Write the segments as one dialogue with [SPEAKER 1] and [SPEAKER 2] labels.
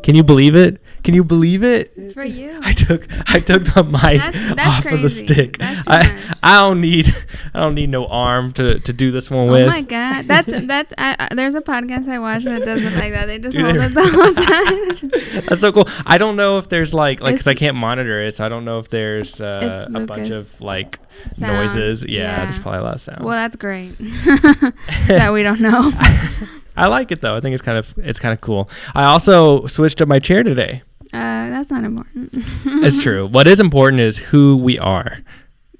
[SPEAKER 1] Can you believe it? Can you believe it?
[SPEAKER 2] It's for you.
[SPEAKER 1] I took the mic off
[SPEAKER 2] crazy.
[SPEAKER 1] of the stick.
[SPEAKER 2] That's too much.
[SPEAKER 1] I don't need no arm to do this one with.
[SPEAKER 2] Oh my god, that's there's a podcast I watch that does it like that. They just hold it the whole time.
[SPEAKER 1] That's so cool. I don't know if there's like because I can't monitor it, so I don't know if there's a bunch of like
[SPEAKER 2] sound.
[SPEAKER 1] Noises. Yeah, there's probably a lot of sounds.
[SPEAKER 2] Well, that's great. That we don't know.
[SPEAKER 1] I like it though. I think it's kind of cool. I also switched up my chair today.
[SPEAKER 2] That's not important.
[SPEAKER 1] It's true. What is important is who we are.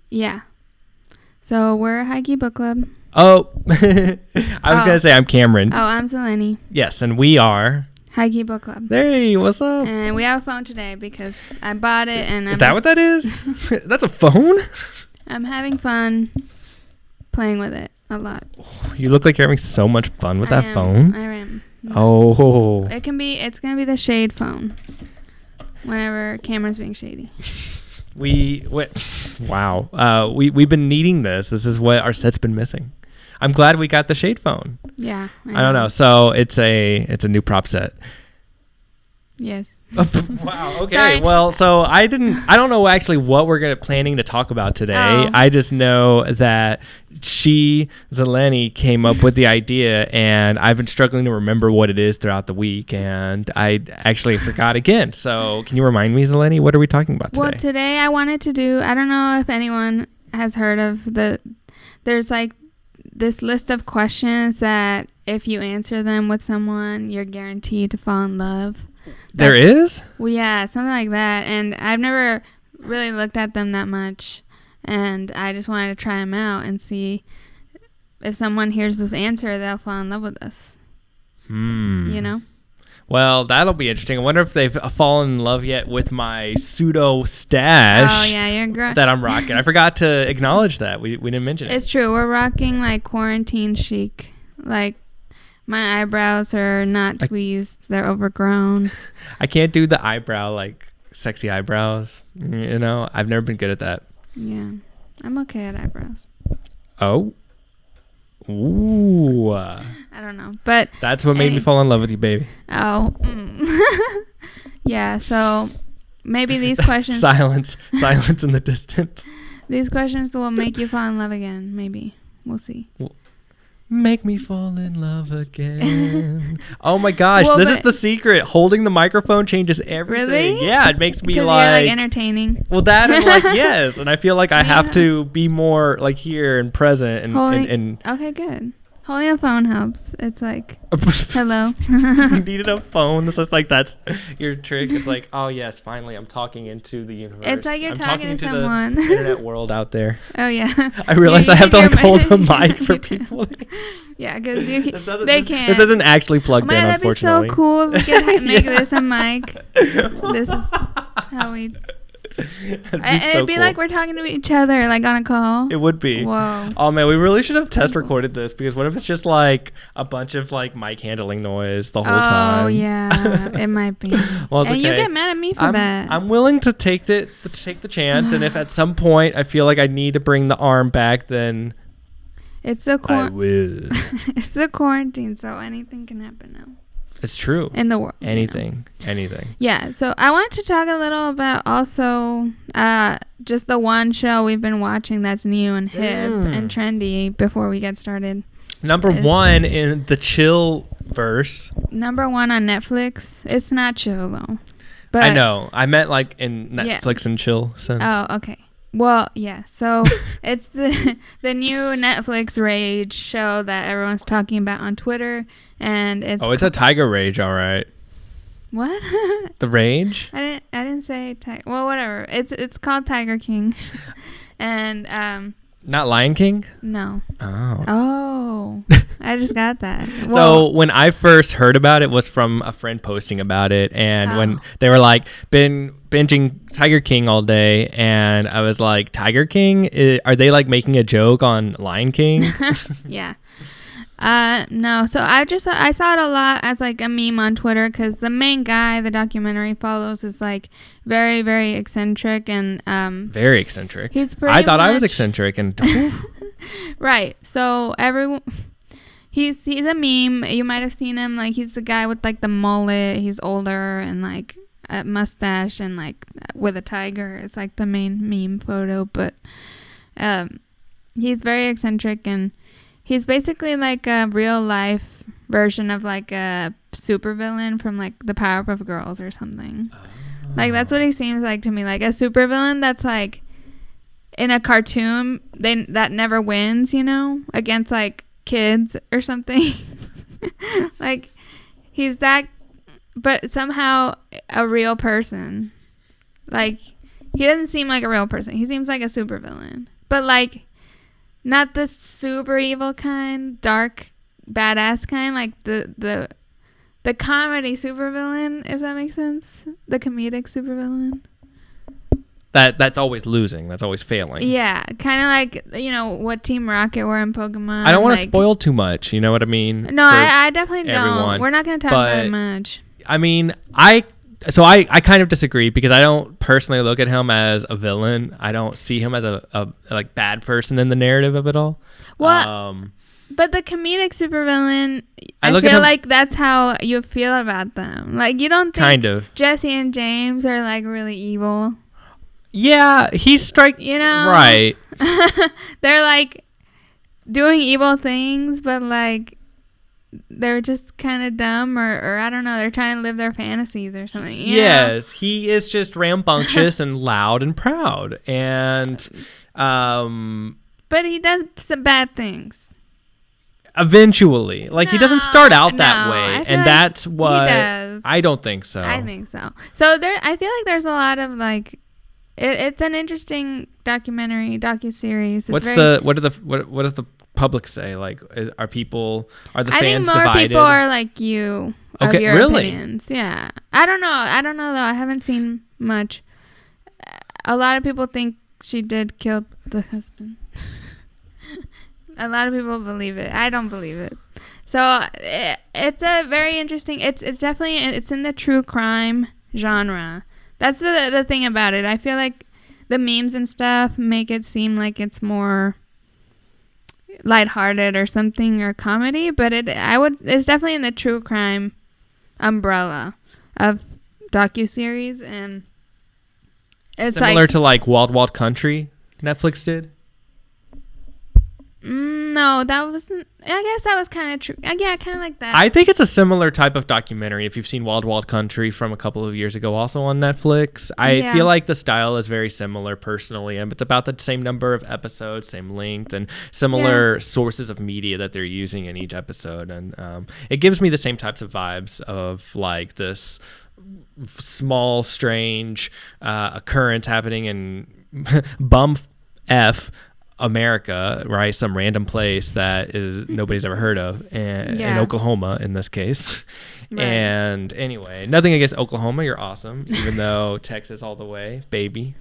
[SPEAKER 2] Yeah. So we're High Key Book Club.
[SPEAKER 1] Oh, I was gonna say I'm Cameron.
[SPEAKER 2] Oh, I'm Zelenny.
[SPEAKER 1] Yes, and we are
[SPEAKER 2] High Key Book Club.
[SPEAKER 1] Hey, what's up?
[SPEAKER 2] And we have a phone today because I bought it and
[SPEAKER 1] is that what that is? That's a phone?
[SPEAKER 2] I'm having fun playing with it a lot.
[SPEAKER 1] You look like you're having so much fun with that phone.
[SPEAKER 2] I am.
[SPEAKER 1] Oh.
[SPEAKER 2] It's gonna be the shade phone. Whenever Cameron's being shady.
[SPEAKER 1] Wow. We've been needing this. This is what our set's been missing. I'm glad we got the shade phone.
[SPEAKER 2] Yeah.
[SPEAKER 1] I don't know. So it's a new prop set.
[SPEAKER 2] Yes.
[SPEAKER 1] Wow. Okay.
[SPEAKER 2] Sorry.
[SPEAKER 1] Well, so I don't know actually what we're planning to talk about today.
[SPEAKER 2] Oh.
[SPEAKER 1] I just know that Zelenny came up with the idea, and I've been struggling to remember what it is throughout the week, and I actually forgot again. So can you remind me, Zelenny, what are we talking about today?
[SPEAKER 2] Well, today I wanted to do, I don't know if anyone has heard of there's like this list of questions that if you answer them with someone, you're guaranteed to fall in love.
[SPEAKER 1] There is?
[SPEAKER 2] Well, yeah, something like that. And I've never really looked at them that much. And I just wanted to try them out and see if someone hears this answer, they'll fall in love with us. You know?
[SPEAKER 1] Well, that'll be interesting. I wonder if they've fallen in love yet with my pseudo stash.
[SPEAKER 2] Oh, yeah, you're
[SPEAKER 1] that I'm rocking. I forgot to acknowledge that. We didn't mention it.
[SPEAKER 2] It's true. We're rocking like quarantine chic. Like, my eyebrows are not tweezed. They're overgrown.
[SPEAKER 1] I can't do the eyebrow, like sexy eyebrows. You know, I've never been good at that.
[SPEAKER 2] Yeah. I'm okay at eyebrows.
[SPEAKER 1] Oh. Ooh.
[SPEAKER 2] I don't know. But
[SPEAKER 1] that's what made me fall in love with you, baby.
[SPEAKER 2] Oh. Yeah. So maybe these questions.
[SPEAKER 1] Silence in the distance.
[SPEAKER 2] These questions will make you fall in love again. Maybe. We'll see.
[SPEAKER 1] Make me fall in love again. Oh my gosh, this is the secret. Holding the microphone changes everything.
[SPEAKER 2] Really?
[SPEAKER 1] Yeah, it makes me
[SPEAKER 2] you're like entertaining.
[SPEAKER 1] Well, that and like yes, and I feel like I have to be more like here and present and
[SPEAKER 2] okay, good. Holding a phone helps. It's like hello.
[SPEAKER 1] You needed a phone. So it's like that's your trick. It's like, oh yes, finally I'm talking into the universe.
[SPEAKER 2] It's like you're talking to
[SPEAKER 1] someone. The internet world out there.
[SPEAKER 2] Oh yeah.
[SPEAKER 1] I realize I have to like hold the mic for people.
[SPEAKER 2] Yeah, because they can't.
[SPEAKER 1] This isn't actually plugged in, unfortunately.
[SPEAKER 2] That'd be so cool if we could make this a mic. This is how we. It'd be like we're talking to each other, like on a call.
[SPEAKER 1] It would be.
[SPEAKER 2] Whoa.
[SPEAKER 1] Oh man, we really should have test recorded this because what if it's just like a bunch of like mic handling noise the whole time?
[SPEAKER 2] Oh yeah, it might be.
[SPEAKER 1] Well, it's okay.
[SPEAKER 2] You get mad at me for that.
[SPEAKER 1] I'm willing to take the chance, and if at some point I feel like I need to bring the arm back, then I will.
[SPEAKER 2] It's the quarantine, so anything can happen now.
[SPEAKER 1] It's true.
[SPEAKER 2] In the world.
[SPEAKER 1] Anything.
[SPEAKER 2] Yeah. So I want to talk a little about also just the one show we've been watching that's new and hip and trendy before we get started.
[SPEAKER 1] Number one in the chill verse.
[SPEAKER 2] Number one on Netflix. It's not chill though. But
[SPEAKER 1] I know. I meant like in Netflix and chill sense.
[SPEAKER 2] Oh, okay. Well, yeah. So it's the new Netflix Rage show that everyone's talking about on Twitter. And it's
[SPEAKER 1] a Tiger Rage, all right.
[SPEAKER 2] What?
[SPEAKER 1] The Rage?
[SPEAKER 2] I didn't say Tiger. Well, whatever. It's called Tiger King, and
[SPEAKER 1] not Lion King.
[SPEAKER 2] No.
[SPEAKER 1] Oh.
[SPEAKER 2] I just got that.
[SPEAKER 1] So when I first heard about it was from a friend posting about it, and when they were like been binging Tiger King all day, and I was like, Tiger King? Are they like making a joke on Lion King?
[SPEAKER 2] Yeah. No, so I saw it a lot as like a meme on Twitter because the main guy the documentary follows is like very, very eccentric and
[SPEAKER 1] very eccentric.
[SPEAKER 2] He's pretty
[SPEAKER 1] I thought I was eccentric and
[SPEAKER 2] right. So everyone he's a meme. You might have seen him. Like, he's the guy with like the mullet. He's older and like a mustache and like with a tiger. It's like the main meme photo. But he's very eccentric, and he's basically like a real life version of like a supervillain from like the Powerpuff Girls or something. Like, that's what he seems like to me. Like a supervillain that's like in a cartoon that never wins, you know, against like kids or something. Like, he's that, but somehow a real person. Like, he doesn't seem like a real person. He seems like a supervillain, but like not the super evil kind, dark badass kind, like the comedy supervillain, if that makes sense. The comedic supervillain.
[SPEAKER 1] That's always losing. That's always failing.
[SPEAKER 2] Yeah, kind of like, you know, what Team Rocket were in Pokemon.
[SPEAKER 1] I don't want to spoil too much. You know what I mean?
[SPEAKER 2] No, I definitely
[SPEAKER 1] everyone.
[SPEAKER 2] don't. We're not going to talk about it much.
[SPEAKER 1] I mean, I kind of disagree, because I don't personally look at him as a villain. I don't see him as a like bad person in the narrative of it all.
[SPEAKER 2] Well, but the comedic supervillain, I feel like that's how you feel about them. Like, you don't think
[SPEAKER 1] kind of
[SPEAKER 2] Jesse and James are like really evil.
[SPEAKER 1] Yeah, he's
[SPEAKER 2] you know,
[SPEAKER 1] right.
[SPEAKER 2] They're like doing evil things, but like they're just kind of dumb, or I don't know, they're trying to live their fantasies or something.
[SPEAKER 1] Yes, he is just rambunctious and loud and proud, and
[SPEAKER 2] but he does some bad things.
[SPEAKER 1] Eventually, like, he doesn't start out that way, and
[SPEAKER 2] like
[SPEAKER 1] that's what
[SPEAKER 2] he does.
[SPEAKER 1] I don't think so.
[SPEAKER 2] I think so. So I feel like there's a lot of like, it's an interesting docuseries. What
[SPEAKER 1] does the public say? Like, are the fans divided?
[SPEAKER 2] I think more people are like you.
[SPEAKER 1] Okay,
[SPEAKER 2] of your
[SPEAKER 1] really?
[SPEAKER 2] opinions. Yeah. I don't know though. I haven't seen much. A lot of people think she did kill the husband. A lot of people believe it. I don't believe it. So it's a very interesting. It's definitely, it's in the true crime genre. That's the thing about it. I feel like the memes and stuff make it seem like it's more lighthearted or something, or comedy, but it's definitely in the true crime umbrella of docuseries, and it's
[SPEAKER 1] similar to like Wild Wild Country Netflix did.
[SPEAKER 2] No, that wasn't. I guess that was kind of true. Yeah, kind of like that.
[SPEAKER 1] I think it's a similar type of documentary. If you've seen Wild Wild Country from a couple of years ago, also on Netflix, I feel like the style is very similar personally, and it's about the same number of episodes, same length, and similar sources of media that they're using in each episode, and it gives me the same types of vibes of like this small, strange occurrence happening in bum f America, right? Some random place that nobody's ever heard of, and in Oklahoma in this case. Right. And anyway, nothing against Oklahoma. You're awesome, even though Texas all the way, baby.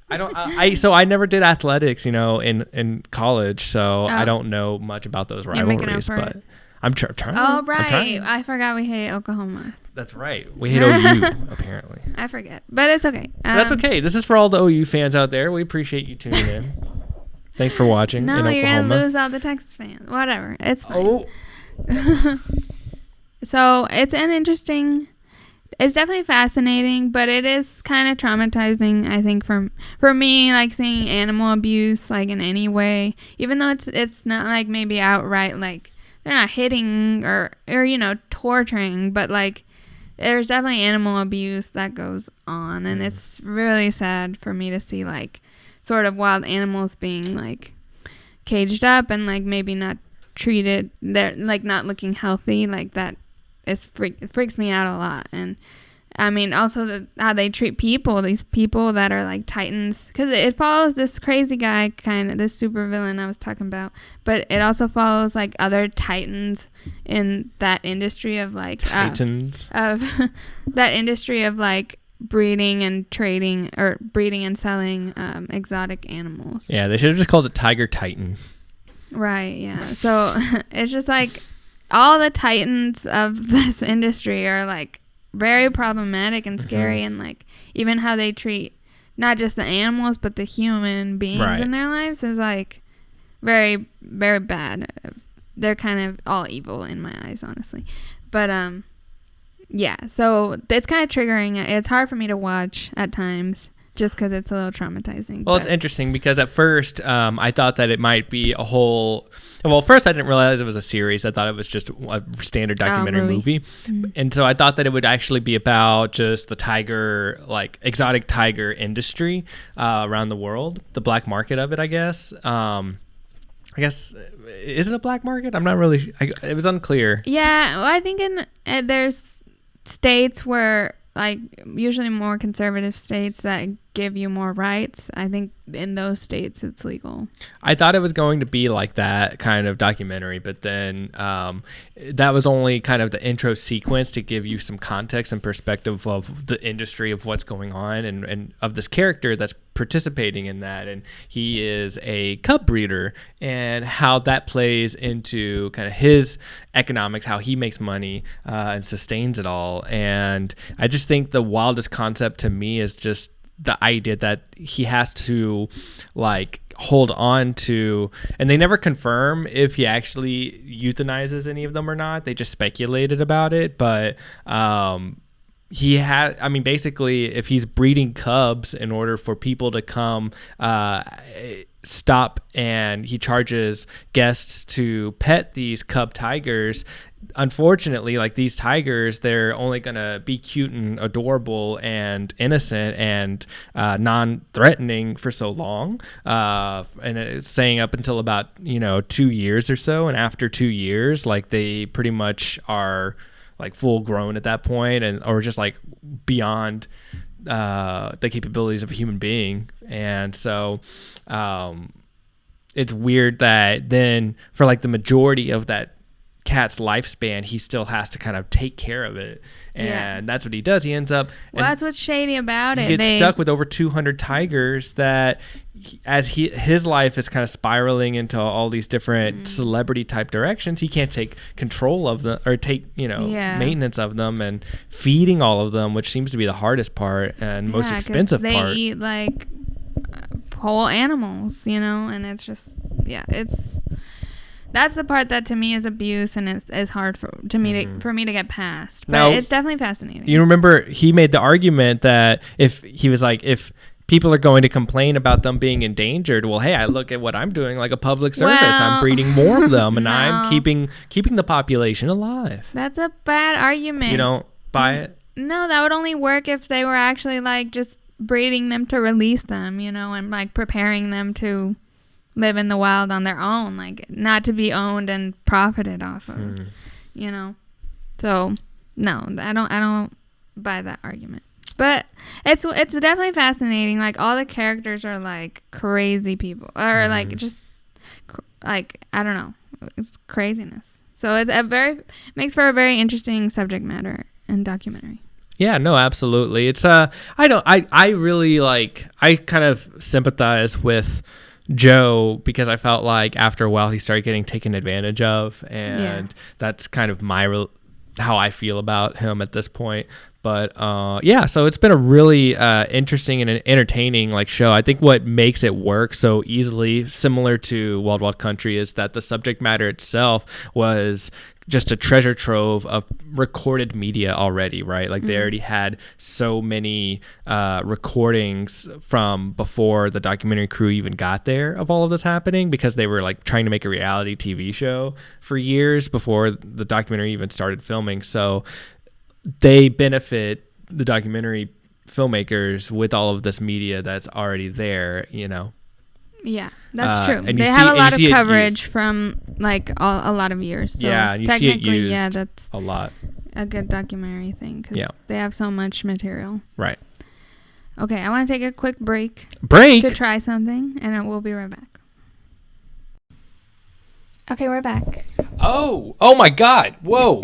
[SPEAKER 1] I never did athletics, you know, in college, so I don't know much about those rivalries, but I'm trying.
[SPEAKER 2] Oh, right. I forgot we hate Oklahoma.
[SPEAKER 1] That's right. We hate OU, apparently.
[SPEAKER 2] I forget. But it's okay.
[SPEAKER 1] That's okay. This is for all the OU fans out there. We appreciate you tuning in. Thanks for watching in Oklahoma.
[SPEAKER 2] No, you're going to lose all the Texas fans. Whatever. It's fine. Oh. So it's an interesting... It's definitely fascinating, but it is kind of traumatizing, I think, for me, like seeing animal abuse, like in any way, even though it's not like maybe outright, like they're not hitting or you know, torturing, but like there's definitely animal abuse that goes on, and it's really sad for me to see like sort of wild animals being like caged up and like maybe not treated, they're like not looking healthy, like that. It freaks me out a lot. And I mean, also how they treat people, these people that are like titans, because it follows this crazy guy, kind of this super villain I was talking about, but it also follows like other titans in that industry of like
[SPEAKER 1] titans
[SPEAKER 2] of that industry of like breeding and trading, or breeding and selling exotic animals.
[SPEAKER 1] Yeah, they should have just called it Tiger Titan.
[SPEAKER 2] Right. Yeah. So it's just like all the titans of this industry are like very problematic and scary, and like even how they treat not just the animals but the human beings in their lives is like very, very bad. they're kind of all evil in my eyes, honestly. But yeah, so it's kind of triggering. It's hard for me to watch at times just because it's a little traumatizing.
[SPEAKER 1] Well, it's interesting because at first I thought that it might be a whole... Well, first I didn't realize it was a series. I thought it was just a standard documentary movie. Mm-hmm. And so I thought that it would actually be about just the tiger, like exotic tiger industry around the world, the black market of it, I guess. Is it a black market? I'm not really... it was unclear.
[SPEAKER 2] Yeah, well, I think there's states where, like, usually more conservative states that give you more rights. I think in those states it's legal.
[SPEAKER 1] I thought it was going to be like that kind of documentary, but then that was only kind of the intro sequence to give you some context and perspective of the industry, of what's going on, and of this character that's participating in that. And he is a cub breeder, and how that plays into kind of his economics, how he makes money and sustains it all. And I just think the wildest concept to me is just the idea that he has to like hold on to, and they never confirm if he actually euthanizes any of them or not. They just speculated about it, but basically if he's breeding cubs in order for people to come stop, and he charges guests to pet these cub tigers. Unfortunately, like, these tigers, they're only gonna be cute and adorable and innocent and non-threatening for so long, and it's saying up until about 2 years or so, and after 2 years, like, they pretty much are like full grown at that point, or just like beyond the capabilities of a human being. And so it's weird that then for like the majority of that cat's lifespan, he still has to kind of take care of it, and that's what he does. He ends up...
[SPEAKER 2] Well, that's what's shady about it.
[SPEAKER 1] He gets stuck with over 200 tigers that, his life is kind of spiraling into all these different celebrity type directions. He can't take control of them, or take maintenance of them, and feeding all of them, which seems to be the hardest part and most expensive part.
[SPEAKER 2] They eat like whole animals, and it's just that's the part that to me is abuse, and is hard for me to get past. But now, it's definitely fascinating.
[SPEAKER 1] You remember he made the argument that if people are going to complain about them being endangered, well, hey, I look at what I'm doing like a public service. I'm breeding more of them, and I'm keeping the population alive.
[SPEAKER 2] That's a bad argument.
[SPEAKER 1] You don't buy it?
[SPEAKER 2] No, that would only work if they were actually like just breeding them to release them, and like preparing them to live in the wild on their own, like not to be owned and profited off of, So no, I don't buy that argument. But it's definitely fascinating. Like, all the characters are like crazy people, or like just like, I don't know, it's craziness. So it's makes for a very interesting subject matter and documentary.
[SPEAKER 1] Yeah, no, absolutely. It's I really like, I kind of sympathize with Joe, because I felt like after a while he started getting taken advantage of, and that's kind of how I feel about him at this point. But so it's been a really interesting and entertaining like show. I think what makes it work so easily, similar to Wild Wild Country, is that the subject matter itself was just a treasure trove of recorded media already, right? Like, they already had so many recordings from before the documentary crew even got there of all of this happening, because they were like trying to make a reality TV show for years before the documentary even started filming. So they benefit the documentary filmmakers with all of this media that's already there,
[SPEAKER 2] Yeah, that's true. They have a lot of coverage from like a lot of years. So
[SPEAKER 1] and you see it used
[SPEAKER 2] that's
[SPEAKER 1] a lot.
[SPEAKER 2] A good documentary thing, because they have so much material.
[SPEAKER 1] Right.
[SPEAKER 2] Okay, I want to take a quick break to try something, and we'll be right back. Okay, we're back.
[SPEAKER 1] Oh my God. Whoa.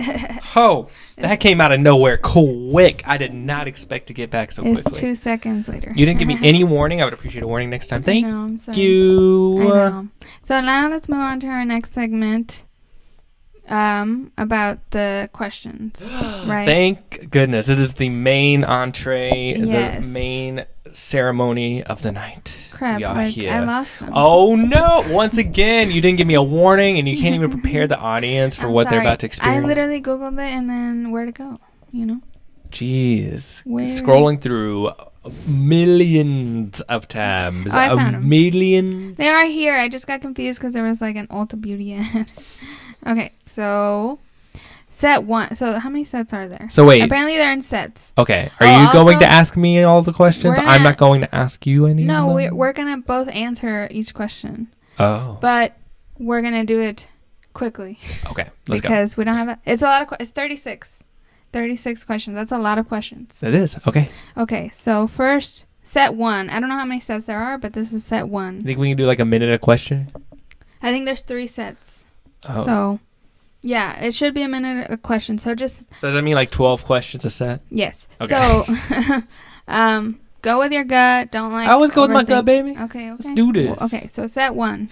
[SPEAKER 1] That came out of nowhere quick. I did not expect to get back so quickly.
[SPEAKER 2] It's 2 seconds later.
[SPEAKER 1] You didn't give me any warning. I would appreciate a warning next time. Thank
[SPEAKER 2] I'm sorry.
[SPEAKER 1] you.
[SPEAKER 2] I know. So now let's move on to our next segment. about the questions, right?
[SPEAKER 1] Thank goodness. It is the main entree,
[SPEAKER 2] Yes.
[SPEAKER 1] the main ceremony of the night.
[SPEAKER 2] Crap, I lost them.
[SPEAKER 1] Oh, no. Once again, you didn't give me a warning, and you can't even prepare the audience for what they're about to experience.
[SPEAKER 2] I literally Googled it and then where to go,
[SPEAKER 1] Jeez. Scrolling through millions of tabs.
[SPEAKER 2] I found them.
[SPEAKER 1] Millions.
[SPEAKER 2] They are here. I just got confused because there was like an Ulta Beauty ad. Okay, so set 1. So how many sets are there?
[SPEAKER 1] So wait.
[SPEAKER 2] Apparently they're in sets.
[SPEAKER 1] Okay. Are you going to ask me all the questions? I'm not going to ask you any.
[SPEAKER 2] No, we're going to both answer each question.
[SPEAKER 1] Oh.
[SPEAKER 2] But we're going to do it quickly.
[SPEAKER 1] Okay, let's go.
[SPEAKER 2] Because we don't have it's a lot of it's 36. 36 questions. That's a lot of questions.
[SPEAKER 1] It is. Okay.
[SPEAKER 2] Okay, so first, set 1. I don't know how many sets there are, but this is set 1.
[SPEAKER 1] You think we can do like a minute a question?
[SPEAKER 2] I think there's 3 sets.
[SPEAKER 1] Oh.
[SPEAKER 2] So, yeah, it should be a minute a question. So does
[SPEAKER 1] that mean like 12 questions a set?
[SPEAKER 2] Yes.
[SPEAKER 1] Okay.
[SPEAKER 2] So, go with your gut. Don't
[SPEAKER 1] I always go with my gut, baby.
[SPEAKER 2] Okay.
[SPEAKER 1] Let's do this.
[SPEAKER 2] Okay, so set 1.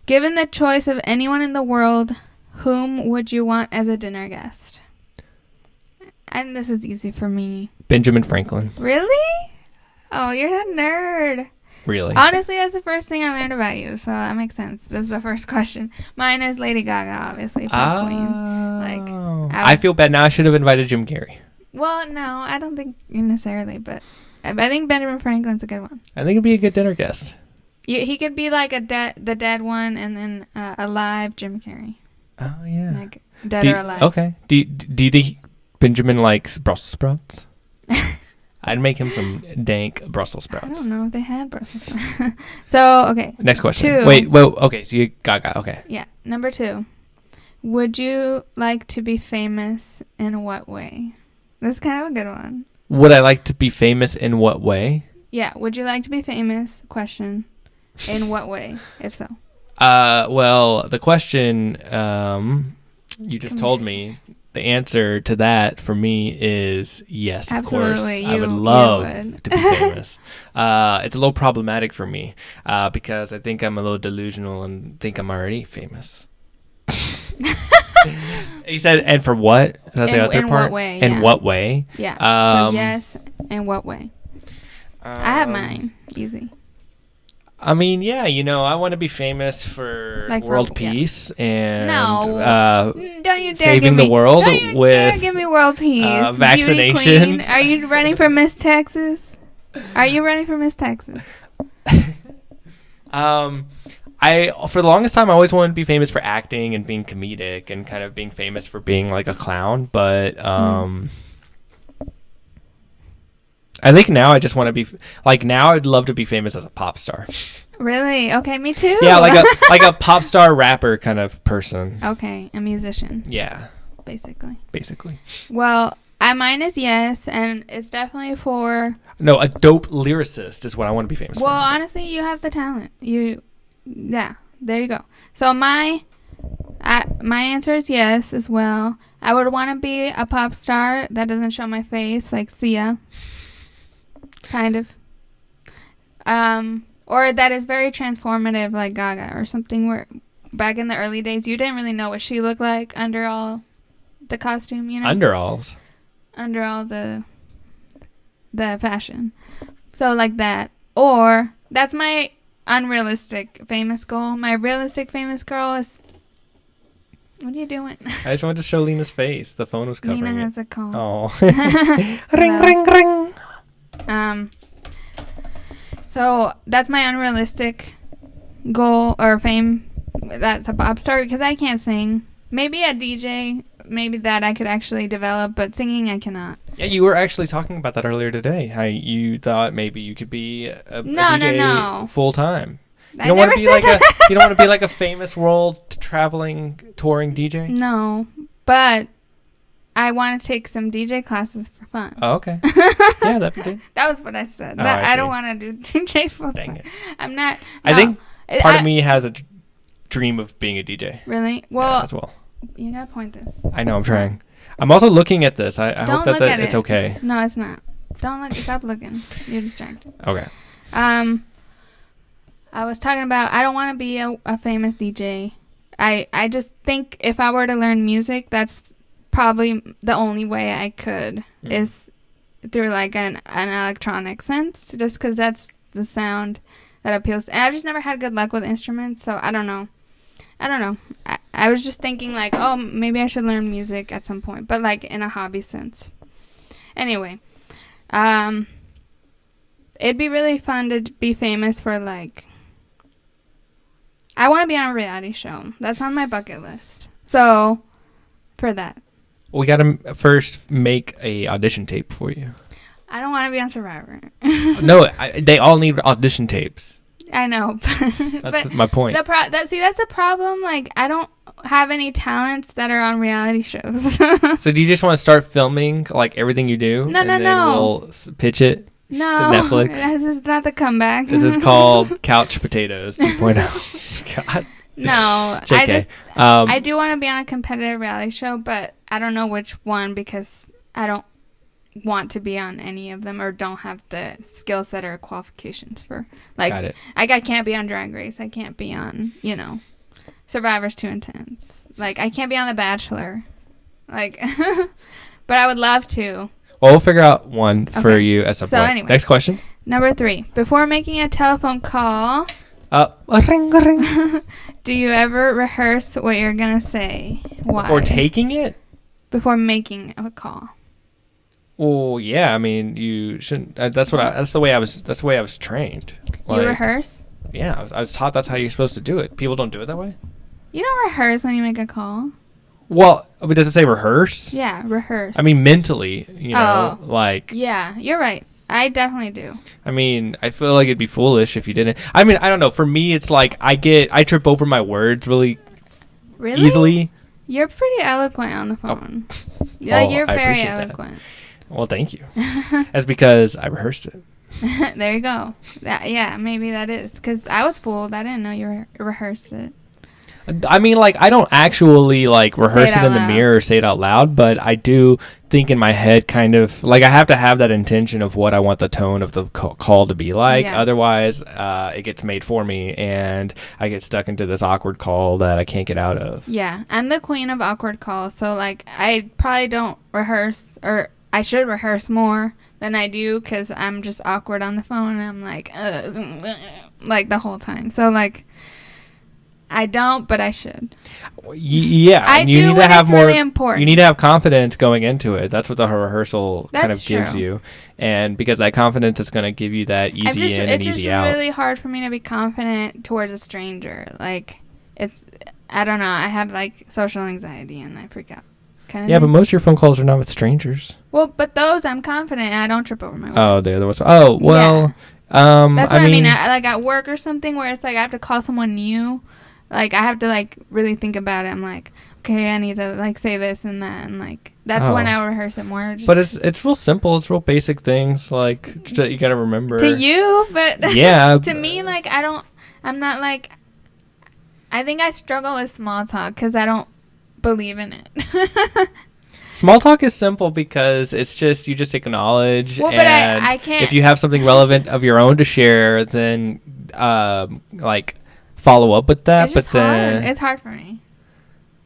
[SPEAKER 2] Given the choice of anyone in the world, whom would you want as a dinner guest? And this is easy for me.
[SPEAKER 1] Benjamin Franklin.
[SPEAKER 2] Really? Oh, you're a nerd.
[SPEAKER 1] Really?
[SPEAKER 2] Honestly, that's the first thing I learned about you, so that makes sense. This is the first question. Mine is Lady Gaga, obviously, pop queen.
[SPEAKER 1] I feel bad now. I should have invited Jim Carrey.
[SPEAKER 2] Well, no, I don't think necessarily, but I think Benjamin Franklin's a good one.
[SPEAKER 1] I think it'd be a good dinner guest.
[SPEAKER 2] He could be like the dead one, and then alive Jim Carrey.
[SPEAKER 1] Oh yeah.
[SPEAKER 2] Like dead or alive.
[SPEAKER 1] Okay. Do you think Benjamin likes Brussels sprouts? I'd make him some dank Brussels sprouts.
[SPEAKER 2] I don't know if they had Brussels sprouts. So, okay.
[SPEAKER 1] Next question.
[SPEAKER 2] 2.
[SPEAKER 1] Wait, well, okay, so you Gaga, okay.
[SPEAKER 2] Yeah. Number 2. Would you like to be famous in what way? This is kind of a good one.
[SPEAKER 1] Would I like to be famous in what way?
[SPEAKER 2] Yeah. Would you like to be famous? Question. In what way, if so?
[SPEAKER 1] Well, the question you just told me. The answer to that for me is yes,
[SPEAKER 2] absolutely.
[SPEAKER 1] Of course. I would love to be famous. It's a little problematic for me because I think I'm a little delusional and think I'm already famous. He said, and for what? Is that the other part?
[SPEAKER 2] What way?
[SPEAKER 1] In what way?
[SPEAKER 2] Yeah. So yes, in what way? I have mine. Easy.
[SPEAKER 1] I mean, yeah, I want to be famous for world peace and
[SPEAKER 2] don't you dare
[SPEAKER 1] saving the world with
[SPEAKER 2] dare give me world peace.
[SPEAKER 1] Vaccinations.
[SPEAKER 2] Are you running for Miss Texas? Are you running for Miss Texas?
[SPEAKER 1] I for the longest time I always wanted to be famous for acting and being comedic and kind of being famous for being like a clown, but I think now I just want to be now I'd love to be famous as a pop star.
[SPEAKER 2] Really? Okay, me too.
[SPEAKER 1] Yeah, like a pop star rapper kind of person.
[SPEAKER 2] Okay, a musician.
[SPEAKER 1] Yeah.
[SPEAKER 2] Basically. Well, mine is yes, and it's definitely for...
[SPEAKER 1] No, a dope lyricist is what I want to be famous for.
[SPEAKER 2] Well, honestly, you have the talent. Yeah, there you go. So my answer is yes as well. I would want to be a pop star that doesn't show my face, like Sia. Kind of. Or that is very transformative, like Gaga, or something where back in the early days, you didn't really know what she looked like under all the costume,
[SPEAKER 1] Under all
[SPEAKER 2] the fashion. So like that. Or that's my unrealistic famous goal. My realistic famous girl is... What are you doing?
[SPEAKER 1] I just wanted to show Lena's face. The phone was covering
[SPEAKER 2] Lena
[SPEAKER 1] it.
[SPEAKER 2] has a call.
[SPEAKER 1] Oh. Ring.
[SPEAKER 2] So that's my unrealistic goal or fame. That's a pop star because I can't sing. Maybe a DJ, maybe that I could actually develop, but singing I cannot.
[SPEAKER 1] Yeah, you were actually talking about that earlier today. How you thought maybe you could be a DJ full time. You don't want to be you don't want to be like a famous world traveling touring DJ?
[SPEAKER 2] No, but I want to take some DJ classes for fun.
[SPEAKER 1] Oh, okay. Yeah, that'd be good.
[SPEAKER 2] That was what I said.
[SPEAKER 1] Oh,
[SPEAKER 2] I don't want to do DJ full time.
[SPEAKER 1] Dang it.
[SPEAKER 2] I'm not.
[SPEAKER 1] I think part of me has a dream of being a DJ.
[SPEAKER 2] Really? Well,
[SPEAKER 1] yeah, as well.
[SPEAKER 2] You gotta point this.
[SPEAKER 1] I know. I'm trying. I'm also looking at this. I hope that it's okay.
[SPEAKER 2] No, it's not. Don't look. Stop looking. You're distracted.
[SPEAKER 1] Okay.
[SPEAKER 2] I was talking about I don't want to be a famous DJ. I just think if I were to learn music, that's probably the only way I could is through like an electronic sense, just because that's the sound that appeals to. And I've just never had good luck with instruments, so I don't know. I was just thinking like, oh, maybe I should learn music at some point, but like in a hobby sense. Anyway, it'd be really fun to be famous for like, I want to be on a reality show. That's on my bucket list. So, for that.
[SPEAKER 1] We got to first make a audition tape for you.
[SPEAKER 2] I don't want to be on Survivor.
[SPEAKER 1] No, they all need audition tapes.
[SPEAKER 2] I know.
[SPEAKER 1] That's my point.
[SPEAKER 2] That's the problem. Like, I don't have any talents that are on reality shows.
[SPEAKER 1] So do you just want to start filming like everything you do?
[SPEAKER 2] No.
[SPEAKER 1] We'll pitch it to Netflix.
[SPEAKER 2] This is not the comeback.
[SPEAKER 1] This is called Couch Potatoes 2.0. God.
[SPEAKER 2] No,
[SPEAKER 1] JK.
[SPEAKER 2] I do want to be on a competitive reality show, but I don't know which one because I don't want to be on any of them or don't have the skill set or qualifications for like.
[SPEAKER 1] Got it.
[SPEAKER 2] I can't be on Drag Race. I can't be on Survivor's too intense. Like I can't be on The Bachelor. Like, but I would love to.
[SPEAKER 1] Well, we'll figure out one for you at some point.
[SPEAKER 2] Anyway,
[SPEAKER 1] next question.
[SPEAKER 2] Number 3. Before making a telephone call,
[SPEAKER 1] ring.
[SPEAKER 2] Do you ever rehearse what you're gonna say? Why?
[SPEAKER 1] Before taking it?
[SPEAKER 2] Before making a call.
[SPEAKER 1] Well, yeah. I mean, you shouldn't. That's the way I was trained.
[SPEAKER 2] Like, you rehearse?
[SPEAKER 1] Yeah, I was taught that's how you're supposed to do it. People don't do it that way.
[SPEAKER 2] You don't rehearse when you make a call.
[SPEAKER 1] Well, does it say rehearse?
[SPEAKER 2] Yeah, rehearse.
[SPEAKER 1] I mean, mentally, like.
[SPEAKER 2] Yeah, you're right. I definitely do.
[SPEAKER 1] I mean, I feel like it'd be foolish if you didn't. I mean, I don't know. For me, it's like I trip over my words really easily.
[SPEAKER 2] You're pretty eloquent on the phone. Yeah, you're very eloquent.
[SPEAKER 1] That. Well, thank you. That's because I rehearsed it.
[SPEAKER 2] There you go. Yeah, maybe that is. Because I was fooled. I didn't know you rehearsed it.
[SPEAKER 1] I mean, like, I don't actually, like, rehearse it in the mirror or say it out loud, but I do think in my head kind of, like, I have to have that intention of what I want the tone of the call to be like. Yeah. Otherwise, it gets made for me, and I get stuck into this awkward call that I can't get out of.
[SPEAKER 2] Yeah, I'm the queen of awkward calls, so, like, I probably don't rehearse, or I should rehearse more than I do, because I'm just awkward on the phone, and I'm like the whole time. So, like... I don't, but I should.
[SPEAKER 1] Yeah,
[SPEAKER 2] I do. You need to have more. Really important.
[SPEAKER 1] You need to have confidence going into it. That's what the rehearsal kind of gives you, and because that confidence is going to give you that easy in and easy out.
[SPEAKER 2] It's just really hard for me to be confident towards a stranger. Like, I don't know. I have like social anxiety and I freak out.
[SPEAKER 1] Yeah, but most of your phone calls are not with strangers.
[SPEAKER 2] Well, but those I'm confident and I don't trip over my words.
[SPEAKER 1] Oh, the other ones. Oh, well. Yeah.
[SPEAKER 2] That's what I mean. Like at work or something where it's like I have to call someone new. Like, I have to, like, really think about it. I'm like, okay, I need to, like, say this and that. And, like, that's when I rehearse it more.
[SPEAKER 1] But it's real simple. It's real basic things, like, you got to remember.
[SPEAKER 2] To you, but
[SPEAKER 1] yeah.
[SPEAKER 2] To me, like, I'm not, like, I think I struggle with small talk because I don't believe in it.
[SPEAKER 1] Small talk is simple because it's just, you just acknowledge.
[SPEAKER 2] Well, but I can't.
[SPEAKER 1] If you have something relevant of your own to share, then, like... follow up with that,
[SPEAKER 2] but then it's hard for me.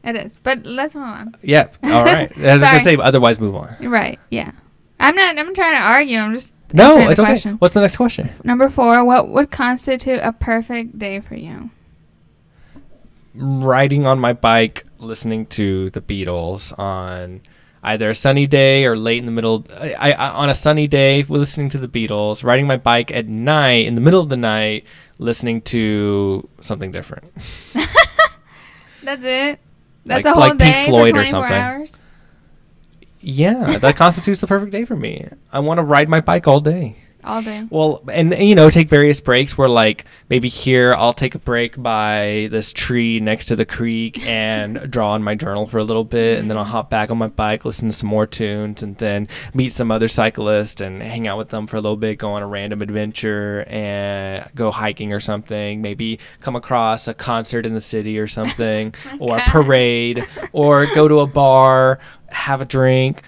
[SPEAKER 2] It is, but let's move on.
[SPEAKER 1] Yeah, all right. I was gonna say, otherwise, move on.
[SPEAKER 2] Right? Yeah. I'm trying to argue. I'm just
[SPEAKER 1] it's okay. Question. What's the next question?
[SPEAKER 2] Number 4. What would constitute a perfect day for you?
[SPEAKER 1] Riding on my bike, listening to the Beatles on either a sunny day or late in the middle. I on a sunny day, listening to the Beatles. Riding my bike at night, in the middle of the night, listening to something different.
[SPEAKER 2] That's it? That's a whole day Pink Floyd for 24 or something. Hours?
[SPEAKER 1] Yeah, that constitutes the perfect day for me. I want to ride my bike all day.
[SPEAKER 2] All day.
[SPEAKER 1] Well, and take various breaks where, like, maybe here I'll take a break by this tree next to the creek and draw in my journal for a little bit, and then I'll hop back on my bike, listen to some more tunes, and then meet some other cyclists and hang out with them for a little bit, go on a random adventure and go hiking or something, maybe come across a concert in the city or something, or a parade, or go to a bar, have a drink,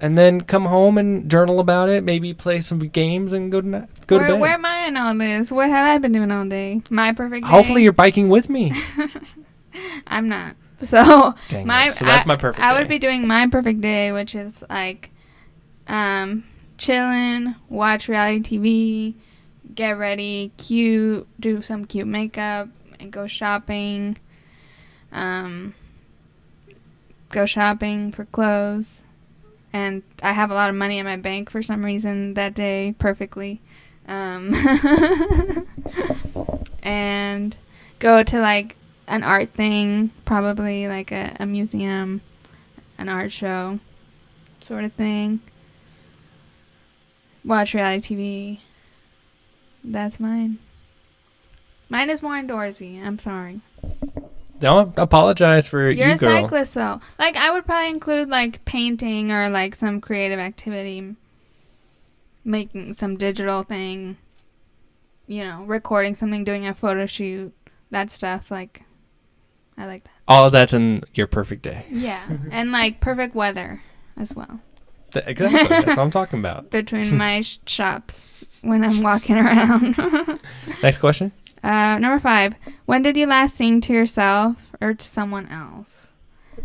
[SPEAKER 1] and then come home and journal about it, maybe play some games and go to bed.
[SPEAKER 2] Where am I in all this? What have I been doing all day? My perfect day?
[SPEAKER 1] Hopefully you're biking with me.
[SPEAKER 2] I'm not. So
[SPEAKER 1] Dang it. So that's my perfect day.
[SPEAKER 2] I would be doing my perfect day, which is like chilling, watch reality TV, get ready, do some cute makeup, and go shopping. Go shopping for clothes. And I have a lot of money in my bank for some reason that day, perfectly. And go to like an art thing, probably like a museum, an art show sort of thing. Watch reality TV. That's mine. Mine is more outdoorsy. I'm sorry.
[SPEAKER 1] Don't apologize for
[SPEAKER 2] You're
[SPEAKER 1] you, girl.
[SPEAKER 2] a cyclist, though. Like, I would probably include, like, painting or, like, some creative activity. Making some digital thing. You know, recording something, doing a photo shoot. That stuff, like, I like that.
[SPEAKER 1] All of that's in your perfect day.
[SPEAKER 2] Yeah. And, like, perfect weather as well.
[SPEAKER 1] Exactly. That's what I'm talking about.
[SPEAKER 2] Between my shops when I'm walking around.
[SPEAKER 1] Next question.
[SPEAKER 2] Number 5. When did you last sing to yourself or to someone else?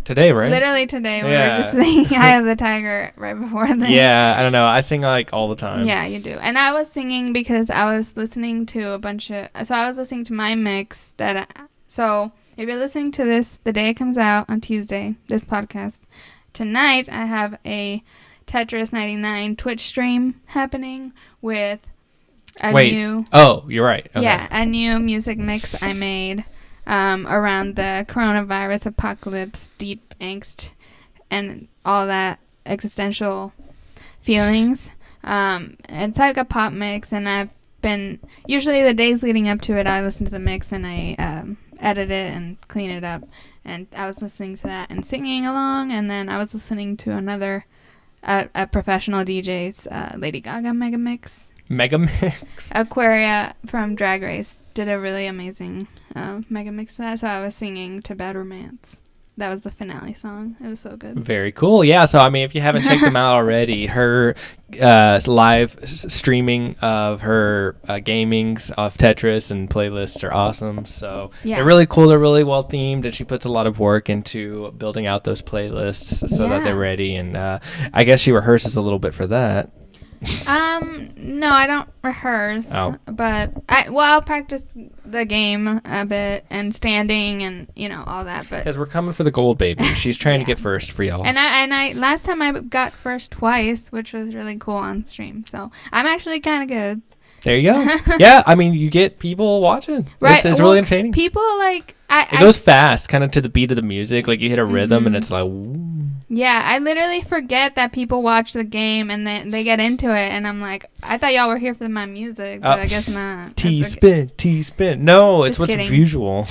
[SPEAKER 1] Today, right?
[SPEAKER 2] Literally today. We were just singing Eye of the Tiger right before this.
[SPEAKER 1] Yeah, I don't know. I sing like all the time.
[SPEAKER 2] Yeah, you do. And I was singing because I was listening to a bunch of... So I was listening to my mix so if you're listening to this the day it comes out on Tuesday, this podcast, tonight I have a Tetris 99 Twitch stream happening with...
[SPEAKER 1] Oh, you're right. Okay.
[SPEAKER 2] Yeah, a new music mix I made around the coronavirus apocalypse, deep angst, and all that existential feelings. It's like a pop mix, and I've been... Usually the days leading up to it, I listen to the mix, and I edit it and clean it up. And I was listening to that and singing along, and then I was listening to another a professional DJ's Lady Gaga mega mix.
[SPEAKER 1] Mega mix.
[SPEAKER 2] Aquaria from Drag Race did a really amazing mega mix of that, so I was singing to Bad Romance. That was the finale song. It was so good.
[SPEAKER 1] Very cool. Yeah, so I mean, if you haven't checked them out already, her live streaming of her gamings of Tetris and playlists are awesome. So they're really cool. They're really well themed, and she puts a lot of work into building out those playlists so that they're ready. And I guess she rehearses a little bit for that.
[SPEAKER 2] No, I don't rehearse. But I'll practice the game a bit and standing and all that. But
[SPEAKER 1] because we're coming for the gold, baby. She's trying to get first for y'all.
[SPEAKER 2] And I last time I got first twice, which was really cool on stream. So I'm actually kind of good.
[SPEAKER 1] There you go. Yeah, I mean, you get people watching. Right, it's really entertaining.
[SPEAKER 2] People like
[SPEAKER 1] it goes fast, kind of to the beat of the music. Like you hit a rhythm, and it's like. Woo.
[SPEAKER 2] Yeah, I literally forget that people watch the game and then they get into it, and I'm like, I thought y'all were here for my music, but I guess not.
[SPEAKER 1] T-spin. No, it's what's visual.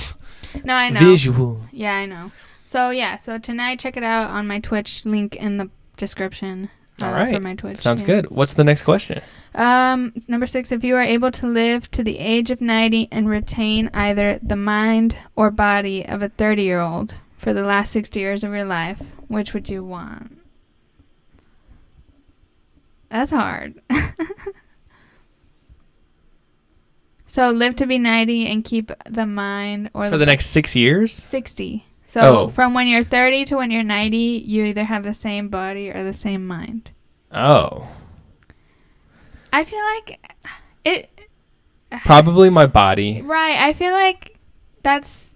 [SPEAKER 2] No, I know.
[SPEAKER 1] Visual.
[SPEAKER 2] Yeah, I know. So tonight, check it out on my Twitch, link in the description.
[SPEAKER 1] All right.
[SPEAKER 2] For my Twitch.
[SPEAKER 1] Sounds good. What's the next question?
[SPEAKER 2] Number 6, if you are able to live to the age of 90 and retain either the mind or body of a 30-year-old for the last 60 years of your life, which would you want? That's hard. So live to be 90 and keep the mind or
[SPEAKER 1] for the next 6 years?
[SPEAKER 2] 60. So from when you're 30 to when you're 90, you either have the same body or the same mind.
[SPEAKER 1] Oh.
[SPEAKER 2] I feel like it...
[SPEAKER 1] Probably my body.
[SPEAKER 2] Right. I feel like that's...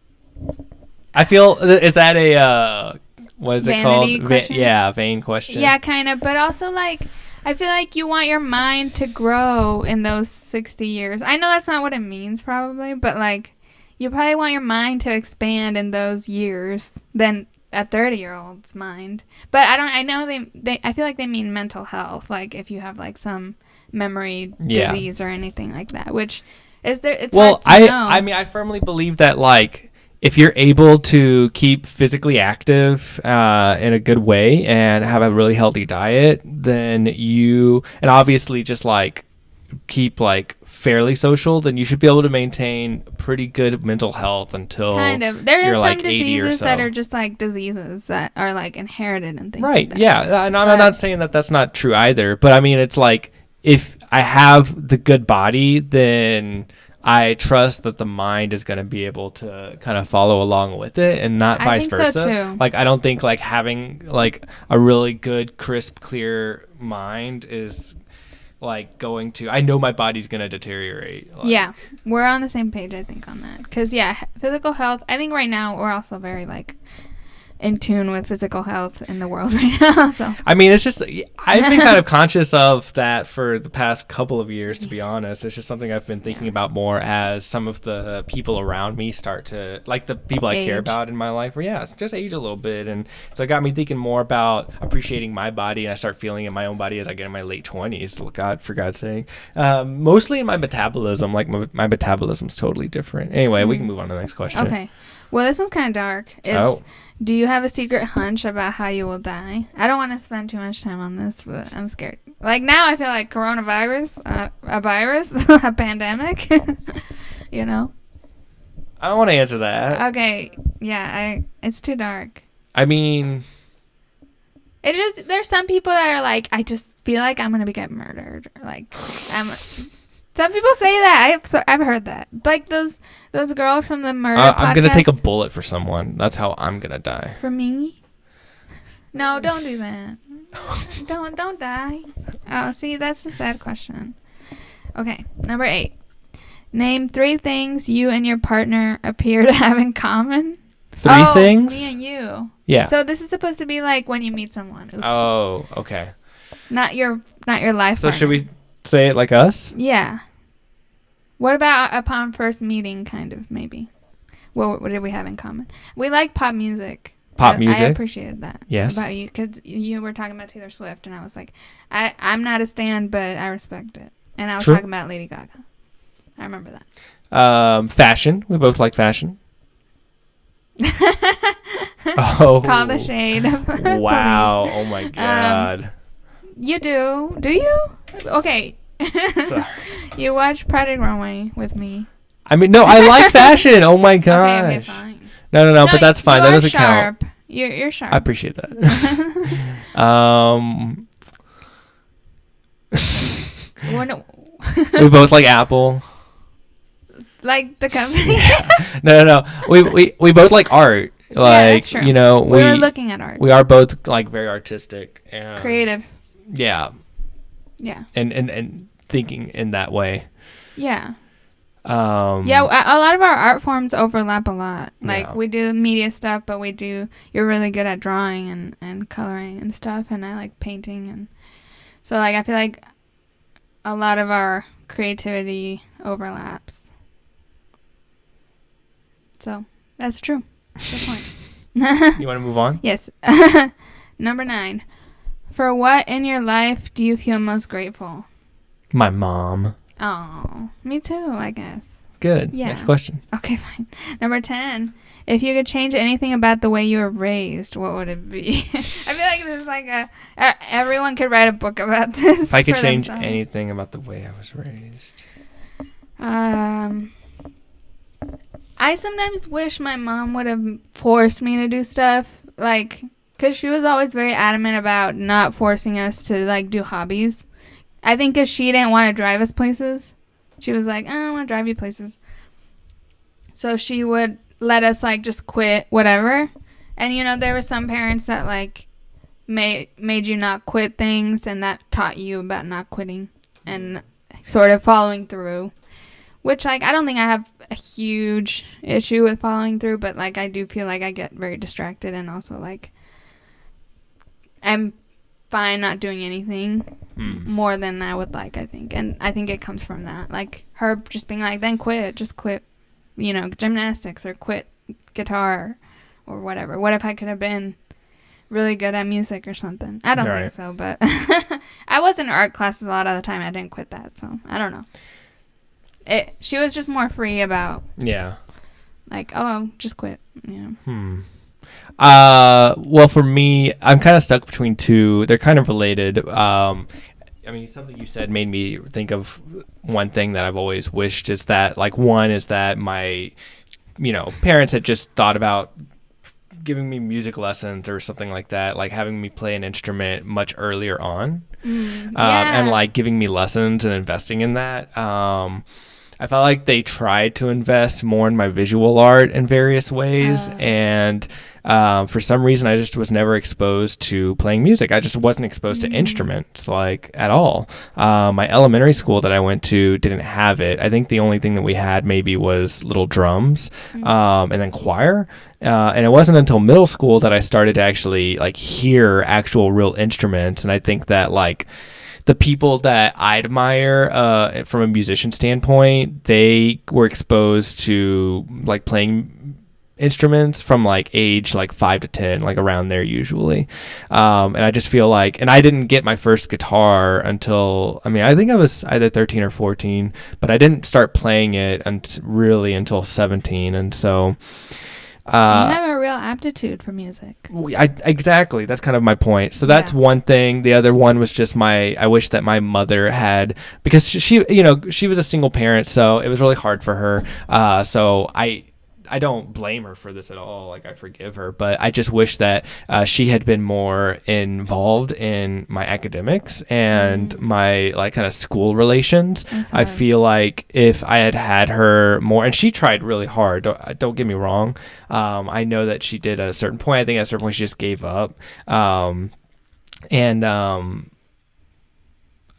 [SPEAKER 1] Is that a... what is it called? Vain question.
[SPEAKER 2] Yeah, kind of. But also, like, I feel like you want your mind to grow in those 60 years. I know that's not what it means, probably, but, like, you probably want your mind to expand in those years than a 30-year-old's mind. But I feel like they mean mental health, like, if you have, like, some memory disease or anything like that, which is there. It's hard to know.
[SPEAKER 1] I mean, I firmly believe that, like, if you're able to keep physically active in a good way and have a really healthy diet, then and obviously just like keep like fairly social, then you should be able to maintain pretty good mental health until
[SPEAKER 2] there are some
[SPEAKER 1] like 80 or
[SPEAKER 2] diseases
[SPEAKER 1] so.
[SPEAKER 2] that are just like diseases that are like inherited and things
[SPEAKER 1] right.
[SPEAKER 2] like that.
[SPEAKER 1] Yeah, and I'm not saying that that's not true either, but I mean, it's like if I have the good body, then I trust that the mind is going to be able to kind of follow along with it, and not vice versa. I think so too. Like, I don't think like having like a really good, crisp, clear mind is like going to, I know my body's going to deteriorate. Like,
[SPEAKER 2] yeah, we're on the same page, I think, on that. Because, yeah, physical health, I think right now we're also very like in tune with physical health in the world right now. So
[SPEAKER 1] I mean, it's just, I've been kind of conscious of that for the past couple of years, to be honest. It's just something I've been thinking about more as some of the people around me start to, like the people I care about in my life, or just age a little bit. And so it got me thinking more about appreciating my body, and I start feeling in my own body as I get in my late 20s. For God's sake. Mostly in my metabolism. Like my metabolism's totally different. Anyway, we can move on to the next question.
[SPEAKER 2] Okay. Well, this one's kind of dark. Do you have a secret hunch about how you will die? I don't want to spend too much time on this, but I'm scared. Like, now I feel like coronavirus, a virus, a pandemic, you know?
[SPEAKER 1] I don't want to answer that.
[SPEAKER 2] Okay. Yeah, it's too dark.
[SPEAKER 1] I mean,
[SPEAKER 2] it's just, there's some people that are like, I just feel like I'm going to get murdered. Or like, some people say that. I've heard that. Like those girls from the murder podcast.
[SPEAKER 1] I'm going to take a bullet for someone. That's how I'm going to die.
[SPEAKER 2] For me? No, don't do that. Don't die. Oh, see, that's the sad question. Okay, number 8. Name 3 things you and your partner appear to have in common.
[SPEAKER 1] 3 things?
[SPEAKER 2] Me and you.
[SPEAKER 1] Yeah.
[SPEAKER 2] So this is supposed to be like when you meet someone. Oops.
[SPEAKER 1] Oh, okay.
[SPEAKER 2] Not your life partner.
[SPEAKER 1] So should we say it like us?
[SPEAKER 2] Yeah. What about upon first meeting, kind of, maybe? What did we have in common? We like pop music.
[SPEAKER 1] Pop music?
[SPEAKER 2] I appreciated that.
[SPEAKER 1] Yes.
[SPEAKER 2] About you, because you were talking about Taylor Swift, and I was like, I'm not a stan, but I respect it. And I was talking about Lady Gaga. I remember
[SPEAKER 1] that. Fashion. We both like fashion.
[SPEAKER 2] Oh. Call the shade.
[SPEAKER 1] Wow. Oh, my God.
[SPEAKER 2] You do? Do you? Okay.
[SPEAKER 1] Sorry.
[SPEAKER 2] You watch Project Runway with me.
[SPEAKER 1] I mean, no, I like fashion. Oh my gosh.
[SPEAKER 2] Okay, fine.
[SPEAKER 1] No, but that's fine. That doesn't
[SPEAKER 2] sharp.
[SPEAKER 1] count.
[SPEAKER 2] You're sharp.
[SPEAKER 1] I appreciate that. We both like Apple.
[SPEAKER 2] Like the company?
[SPEAKER 1] No. We both like art. Like,
[SPEAKER 2] that's true. We were looking at art.
[SPEAKER 1] We are both like very artistic and
[SPEAKER 2] creative.
[SPEAKER 1] Yeah.
[SPEAKER 2] Yeah.
[SPEAKER 1] And thinking in that way.
[SPEAKER 2] Yeah. A lot of our art forms overlap a lot. Like, we do media stuff, but you're really good at drawing and coloring and stuff, and I like painting. And so, like, I feel like a lot of our creativity overlaps. So, that's true. Good point.
[SPEAKER 1] You want to move on?
[SPEAKER 2] Yes. Number 9. For what in your life do you feel most grateful?
[SPEAKER 1] My mom.
[SPEAKER 2] Oh, me too, I guess.
[SPEAKER 1] Good. Yeah. Next question.
[SPEAKER 2] Okay, fine. Number 10. If you could change anything about the way you were raised, what would it be? I feel like this is like everyone could write a book about this.
[SPEAKER 1] If I could change anything about the way I was raised.
[SPEAKER 2] I sometimes wish my mom would have forced me to do stuff, like, because she was always very adamant about not forcing us to, like, do hobbies. I think because she didn't want to drive us places. She was like, I don't want to drive you places. So she would let us, like, just quit whatever. And, you know, there were some parents that, like, made you not quit things, and that taught you about not quitting and sort of following through. Which, like, I don't think I have a huge issue with following through, but, like, I do feel like I get very distracted, and also, like, I'm fine not doing anything more than I would like, I think. And I think it comes from that. Like, her just being like, then quit. Just quit, you know, gymnastics or quit guitar or whatever. What if I could have been really good at music or something? I don't think so, but I was in art classes a lot of the time. I didn't quit that, so I don't know. She was just more free about, like, oh, just quit, you know.
[SPEAKER 1] Well, for me, I'm kind of stuck between two. They're kind of related. I mean, something you said made me think of one thing that I've always wished is that, like, one is that my, you know, parents had just thought about giving me music lessons or something like that, like having me play an instrument much earlier on, and like giving me lessons and investing in that. I felt like they tried to invest more in my visual art in various ways, and for some reason I just was never exposed to playing music. I just wasn't exposed to instruments like at all. My elementary school that I went to didn't have it. I think the only thing that we had maybe was little drums, and then choir. And it wasn't until middle school that I started to actually like hear actual real instruments. And I think that like the people that I admire from a musician standpoint, they were exposed to like playing instruments from like age like 5 to 10, like around there usually. And I just feel like, and I didn't get my first guitar until, I mean, I think I was either 13 or 14, but I didn't start playing it really until 17. And so
[SPEAKER 2] you have a real aptitude for music.
[SPEAKER 1] Exactly. That's kind of my point. So that's one thing. The other one was just I wish that my mother had, because she, you know, she was a single parent, so it was really hard for her. So I don't blame her for this at all. Like, I forgive her, but I just wish that she had been more involved in my academics and my like kind of school relations. I feel like if I had her more, and she tried really hard. Don't get me wrong. I know that she did at a certain point. I think at a certain point she just gave up.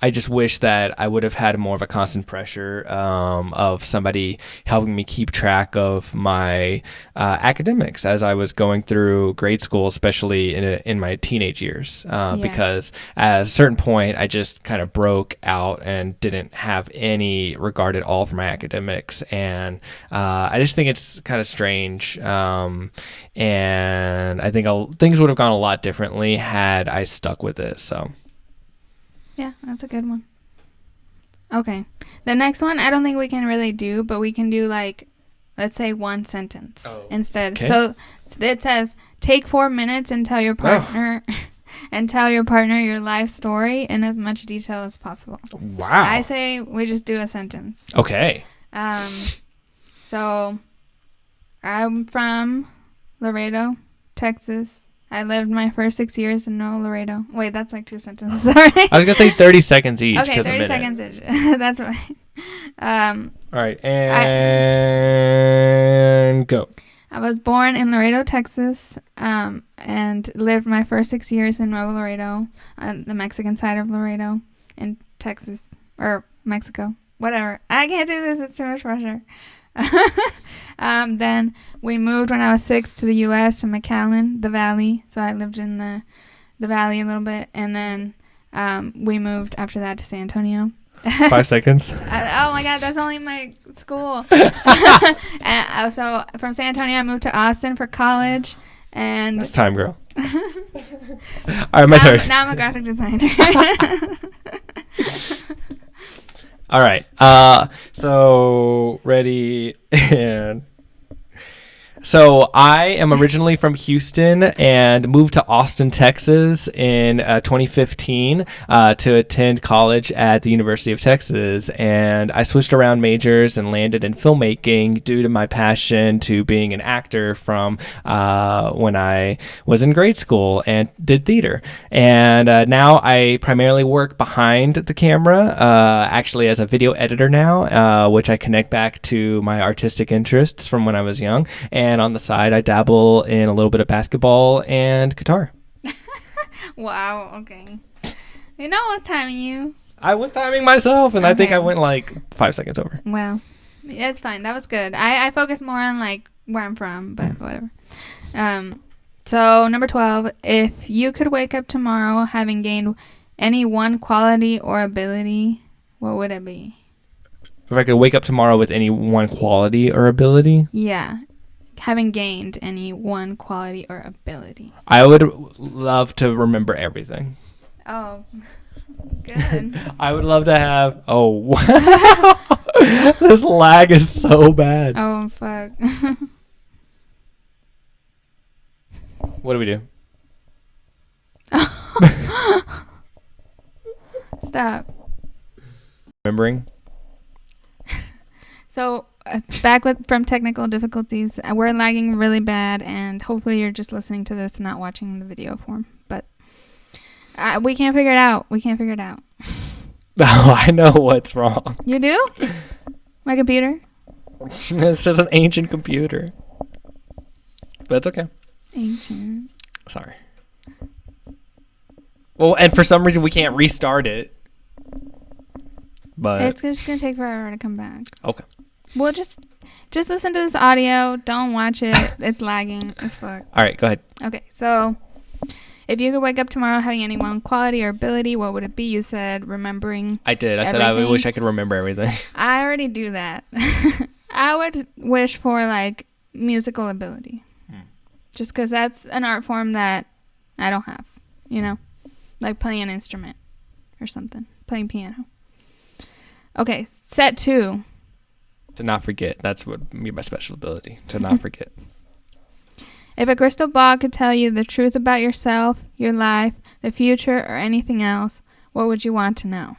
[SPEAKER 1] I just wish that I would have had more of a constant pressure of somebody helping me keep track of my academics as I was going through grade school, especially in my teenage years, because at a certain point I just kind of broke out and didn't have any regard at all for my academics. And I just think it's kind of strange. And I think things would have gone a lot differently had I stuck with it. So.
[SPEAKER 2] Yeah, that's a good one. Okay. The next one, I don't think we can really do, but we can do like, let's say one sentence instead. Okay. So it says, take 4 minutes and tell your partner your life story in as much detail as possible.
[SPEAKER 1] Wow.
[SPEAKER 2] I say we just do a sentence.
[SPEAKER 1] Okay.
[SPEAKER 2] So I'm from Laredo, Texas. I lived my first 6 years in Nuevo Laredo. Wait, that's like 2 sentences. Sorry.
[SPEAKER 1] I was going to say 30 seconds each.
[SPEAKER 2] Okay, 30 seconds each. That's fine.
[SPEAKER 1] All right. And go.
[SPEAKER 2] I was born in Laredo, Texas, and lived my first 6 years in Nuevo Laredo, on the Mexican side of Laredo, in Texas, or Mexico. Whatever. I can't do this. It's too much pressure. Then we moved when I was 6 to the U.S. to McAllen, the Valley. So I lived in the Valley a little bit, and then we moved after that to San Antonio.
[SPEAKER 1] 5 seconds.
[SPEAKER 2] Oh my God, that's only my school. And so from San Antonio, I moved to Austin for college, and
[SPEAKER 1] that's time, girl. All right, my turn.
[SPEAKER 2] Now I'm a graphic designer.
[SPEAKER 1] All right. So ready and. So I am originally from Houston and moved to Austin, Texas in 2015 to attend college at the University of Texas. And I switched around majors and landed in filmmaking due to my passion to being an actor from when I was in grade school and did theater. And now I primarily work behind the camera, actually as a video editor now, which I connect back to my artistic interests from when I was young. And on the side, I dabble in a little bit of basketball and guitar.
[SPEAKER 2] Wow, okay. You know I was timing you.
[SPEAKER 1] I was timing myself, and okay. I think I went like 5 seconds over.
[SPEAKER 2] Well, it's fine. That was good. I focus more on like where I'm from, but whatever. So number 12, if you could wake up tomorrow having gained any one quality or ability, what would it be?
[SPEAKER 1] If I could wake up tomorrow with any one quality or ability?
[SPEAKER 2] Yeah. Having gained any one quality or ability.
[SPEAKER 1] I would love to remember everything.
[SPEAKER 2] Oh, good.
[SPEAKER 1] I would love to have... Oh, wow. This lag is so bad.
[SPEAKER 2] Oh, fuck.
[SPEAKER 1] What do we do?
[SPEAKER 2] Stop.
[SPEAKER 1] Remembering?
[SPEAKER 2] So... back from technical difficulties. We're lagging really bad, and hopefully you're just listening to this, not watching the video form. But we can't figure it out.
[SPEAKER 1] Oh, I know what's wrong.
[SPEAKER 2] You do? My computer?
[SPEAKER 1] It's just an ancient computer. But it's okay.
[SPEAKER 2] Ancient.
[SPEAKER 1] Sorry. Well, and for some reason we can't restart it. But
[SPEAKER 2] It's just going to take forever to come back.
[SPEAKER 1] Okay.
[SPEAKER 2] Well, just listen to this audio. Don't watch it. It's lagging as fuck.
[SPEAKER 1] All right, go ahead.
[SPEAKER 2] Okay, so if you could wake up tomorrow having any one quality or ability, what would it be? You said remembering.
[SPEAKER 1] I did. I said I wish I could remember everything.
[SPEAKER 2] I already do that. I would wish for like musical ability. Just because that's an art form that I don't have, you know? Like playing an instrument or something. Playing piano. Okay, set 2.
[SPEAKER 1] To not forget. That's what would be my special ability. To not forget.
[SPEAKER 2] If a crystal ball could tell you the truth about yourself, your life, the future, or anything else, what would you want to know?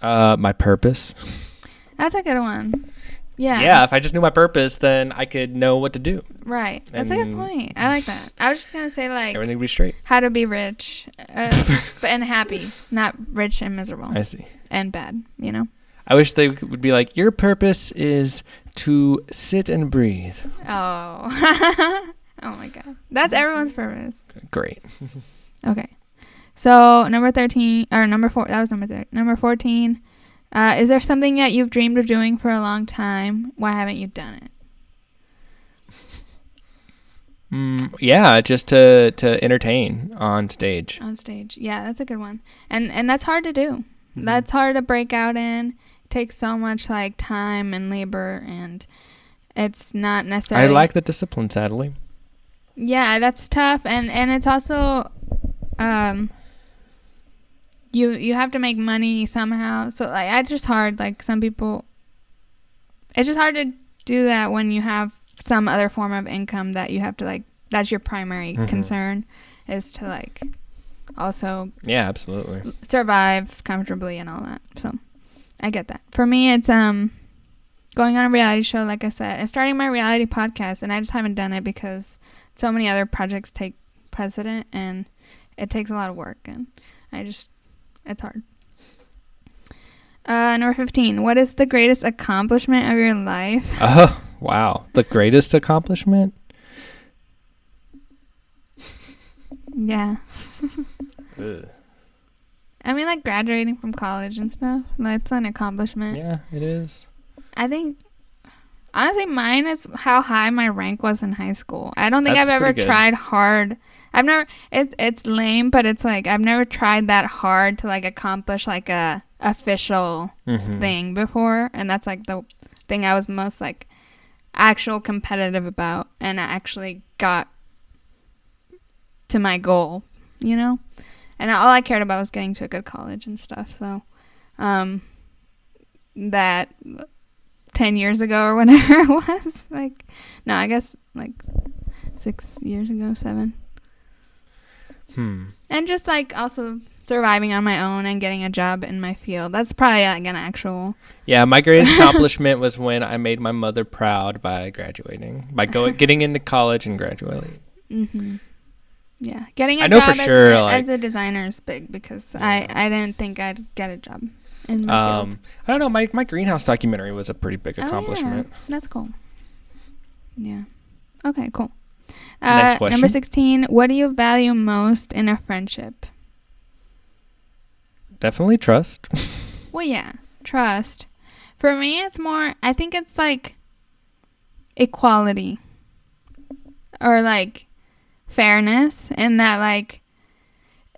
[SPEAKER 1] My purpose.
[SPEAKER 2] That's a good one. Yeah.
[SPEAKER 1] Yeah, if I just knew my purpose, then I could know what to do.
[SPEAKER 2] Right. That's a good point. I like that. I was just going to say, like,
[SPEAKER 1] everything would be straight.
[SPEAKER 2] How to be rich and happy, not rich and miserable.
[SPEAKER 1] I see.
[SPEAKER 2] And bad, you know?
[SPEAKER 1] I wish they would be like, your purpose is to sit and breathe.
[SPEAKER 2] Oh. Oh, my God. That's everyone's purpose.
[SPEAKER 1] Great.
[SPEAKER 2] Okay. So, number 13, or number 4, that was number 13. Number 14. Is there something that you've dreamed of doing for a long time? Why haven't you done it?
[SPEAKER 1] Yeah, just to entertain on stage.
[SPEAKER 2] On stage. Yeah, that's a good one. And that's hard to do. Mm-hmm. That's hard to break out in. It takes so much like time and labor, and it's not necessarily.
[SPEAKER 1] I like the discipline, sadly.
[SPEAKER 2] Yeah, that's tough, and it's also you have to make money somehow. So like it's just hard. Like some people, it's just hard to do that when you have some other form of income that you have to like. That's your primary concern, is to like also
[SPEAKER 1] absolutely
[SPEAKER 2] survive comfortably and all that. So I get that. For me, it's going on a reality show, like I said, and starting my reality podcast, and I just haven't done it because so many other projects take precedent, and it takes a lot of work, and it's hard. Number 15. What is the greatest accomplishment of your life?
[SPEAKER 1] Oh, wow. The greatest accomplishment?
[SPEAKER 2] Yeah. I mean, like graduating from college and stuff. That's an accomplishment.
[SPEAKER 1] Yeah, it is.
[SPEAKER 2] I think, honestly, mine is how high my rank was in high school. I don't think I've ever tried hard. I've never, it's lame, but it's like, I've never tried that hard to like accomplish like a official thing before. And that's like the thing I was most like actual competitive about. And I actually got to my goal, you know? And all I cared about was getting to a good college and stuff. So, that 10 years ago or whenever it was, like, no, I guess like 6 years ago, 7. And just like also surviving on my own and getting a job in my field. That's probably like an actual.
[SPEAKER 1] Yeah, my greatest accomplishment was when I made my mother proud by graduating, by getting into college and graduating.
[SPEAKER 2] Yeah, getting a job as a designer is big because I didn't think I'd get a job in my field.
[SPEAKER 1] I don't know. My greenhouse documentary was a pretty big accomplishment.
[SPEAKER 2] Yeah. That's cool. Yeah. Okay, cool.
[SPEAKER 1] Next question.
[SPEAKER 2] Number 16. What do you value most in a friendship?
[SPEAKER 1] Definitely trust.
[SPEAKER 2] Well, yeah, trust. For me, it's more. I think it's like equality or like fairness, in that like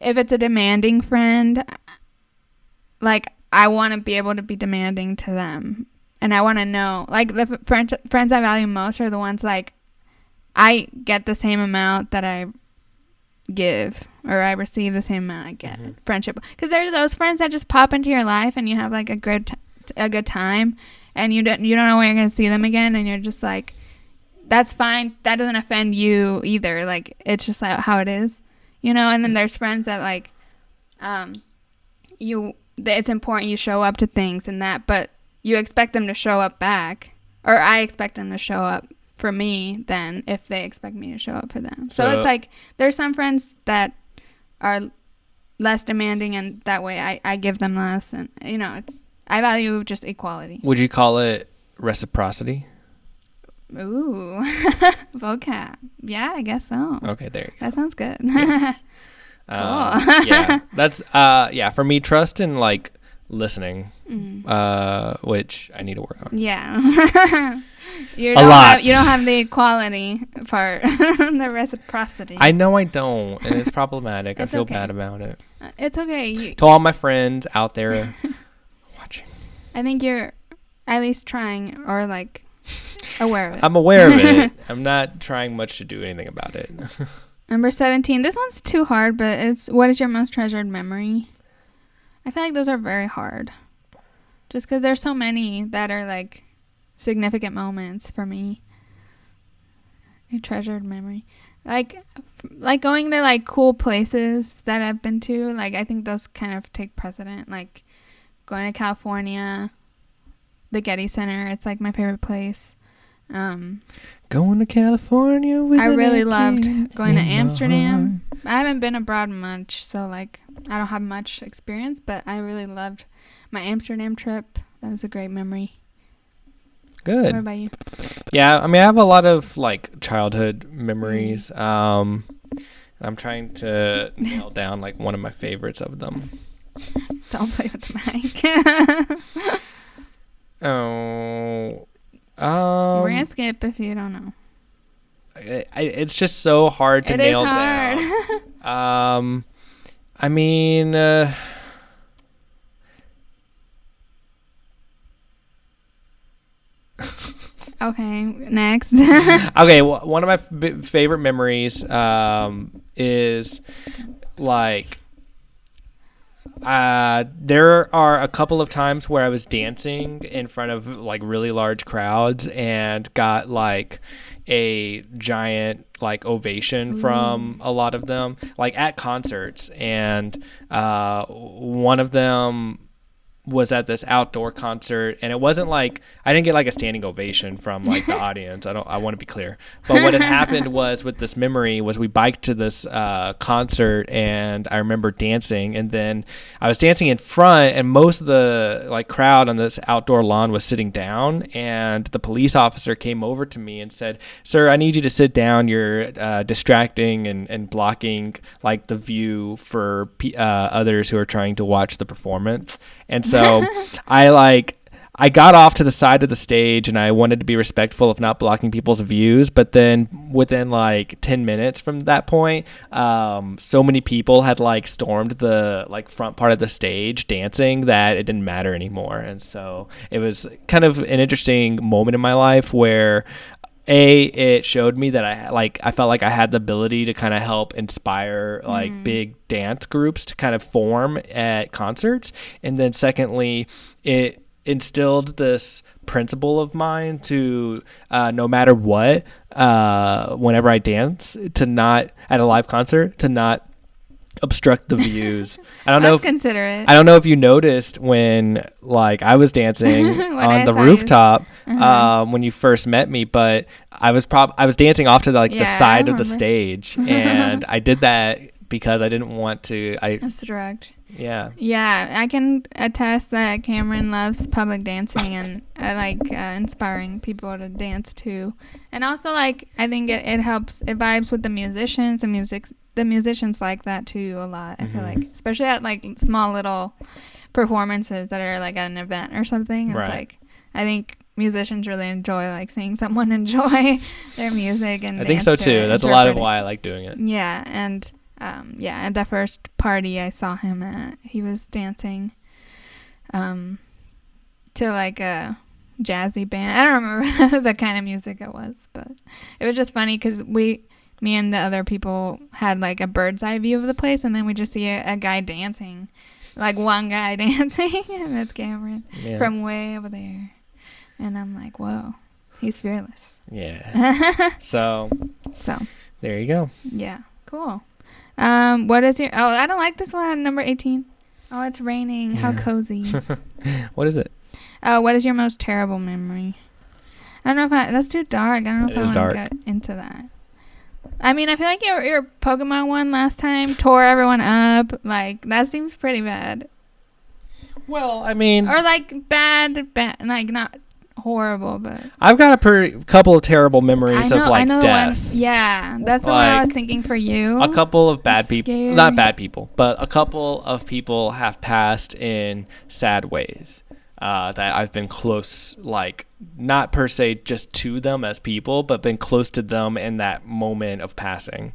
[SPEAKER 2] if it's a demanding friend, like I want to be able to be demanding to them, and I want to know like the friends I value most are the ones like I get the same amount that I give, or I receive the same amount I get. Friendship, because there's those friends that just pop into your life and you have like a good time, and you don't know when you're gonna see them again, and you're just like, that's fine. That doesn't offend you either. Like, it's just like how it is, you know? And then there's friends that like, it's important you show up to things and that, but you expect them to show up back, or I expect them to show up for me than if they expect me to show up for them. So it's like, there's some friends that are less demanding, and that way I give them less, and I value just equality.
[SPEAKER 1] Would you call it reciprocity?
[SPEAKER 2] Ooh. Vocab. Yeah, I guess so.
[SPEAKER 1] Okay, there you go.
[SPEAKER 2] That sounds good.
[SPEAKER 1] Yes.
[SPEAKER 2] Cool.
[SPEAKER 1] Yeah, that's for me, trust and like listening, which I need to work on.
[SPEAKER 2] Yeah. You
[SPEAKER 1] don't
[SPEAKER 2] have the equality part. The reciprocity.
[SPEAKER 1] I know I don't, and it's problematic. I feel
[SPEAKER 2] okay.
[SPEAKER 1] bad about it.
[SPEAKER 2] It's okay.
[SPEAKER 1] To all my friends out there watching,
[SPEAKER 2] I think you're at least trying, or like aware of it.
[SPEAKER 1] I'm aware of it. I'm not trying much to do anything about it.
[SPEAKER 2] Number 17. This one's too hard, but it's what is your most treasured memory? I feel like those are very hard. Just because there's so many that are like significant moments for me. A treasured memory. Like going to like cool places that I've been to. Like I think those kind of take precedent. Like going to California, the Getty Center. It's like my favorite place.
[SPEAKER 1] Going to California with
[SPEAKER 2] I really loved going to Amsterdam. I haven't been abroad much, so like I don't have much experience, but I really loved my Amsterdam trip. That was a great memory.
[SPEAKER 1] Good.
[SPEAKER 2] What about you?
[SPEAKER 1] Yeah, I mean I have a lot of like childhood memories. I'm trying to nail down like one of my favorites of them.
[SPEAKER 2] Don't play with the mic.
[SPEAKER 1] Oh.
[SPEAKER 2] We're gonna skip if you don't know.
[SPEAKER 1] It's just so hard to nail down. I mean,
[SPEAKER 2] okay, next.
[SPEAKER 1] Okay, well, one of my favorite memories is like there are a couple of times where I was dancing in front of like really large crowds and got like a giant like ovation from a lot of them, like at concerts. And one of them was at this outdoor concert, and it wasn't like I didn't get like a standing ovation from like the audience. I want to be clear. But what had happened was with this memory was we biked to this concert, and I remember dancing, and then I was dancing in front, and most of the like crowd on this outdoor lawn was sitting down, and the police officer came over to me and said, "Sir, I need you to sit down. You're distracting and blocking like the view for others who are trying to watch the performance." And so I got off to the side of the stage, and I wanted to be respectful of not blocking people's views. But then within like 10 minutes from that point, so many people had like stormed the like front part of the stage dancing that it didn't matter anymore. And so it was kind of an interesting moment in my life where it showed me that I felt like I had the ability to kind of help inspire like big dance groups to kind of form at concerts. And then secondly, it instilled this principle of mine to no matter what, whenever I dance, to not at a live concert, to not obstruct the views. I don't know.
[SPEAKER 2] Considerate.
[SPEAKER 1] I don't know if you noticed when like I was dancing on the rooftop when you first met me, but I was dancing off to the side of the stage, and I did that because I didn't want to
[SPEAKER 2] obstruct.
[SPEAKER 1] Yeah.
[SPEAKER 2] Yeah, I can attest that Cameron loves public dancing, and I like inspiring people to dance too. And also, like, I think it helps, it vibes with the musicians, the musicians like that too a lot. I feel like, especially at like small little performances that are like at an event or something. It's like, I think musicians really enjoy like seeing someone enjoy their music, and
[SPEAKER 1] I think so too. That's a lot of why I like doing it.
[SPEAKER 2] Yeah, and at the first party I saw him at, he was dancing to like a jazzy band. I don't remember the kind of music it was, but it was just funny because me and the other people had like a bird's eye view of the place, and then we just see a guy dancing, like one guy dancing, and that's Cameron from way over there. And I'm like, whoa, he's fearless.
[SPEAKER 1] Yeah. So there you go.
[SPEAKER 2] Yeah, cool. What is your... Oh, I don't like this one. Number 18. Oh, it's raining. Yeah. How cozy.
[SPEAKER 1] What is it?
[SPEAKER 2] What is your most terrible memory? I don't know if that's too dark. I don't know if I want to get into that. I mean, I feel like your Pokemon one last time tore everyone up. Like, that seems pretty bad.
[SPEAKER 1] Well, I mean...
[SPEAKER 2] Or, like, bad, like, not horrible, but...
[SPEAKER 1] I've got a couple of terrible memories of, like, death.
[SPEAKER 2] Yeah, that's the one I was thinking for you.
[SPEAKER 1] A couple of bad people... Not bad people, but a couple of people have passed in sad ways. That I've been close, like, not per se just to them as people, but been close to them in that moment of passing,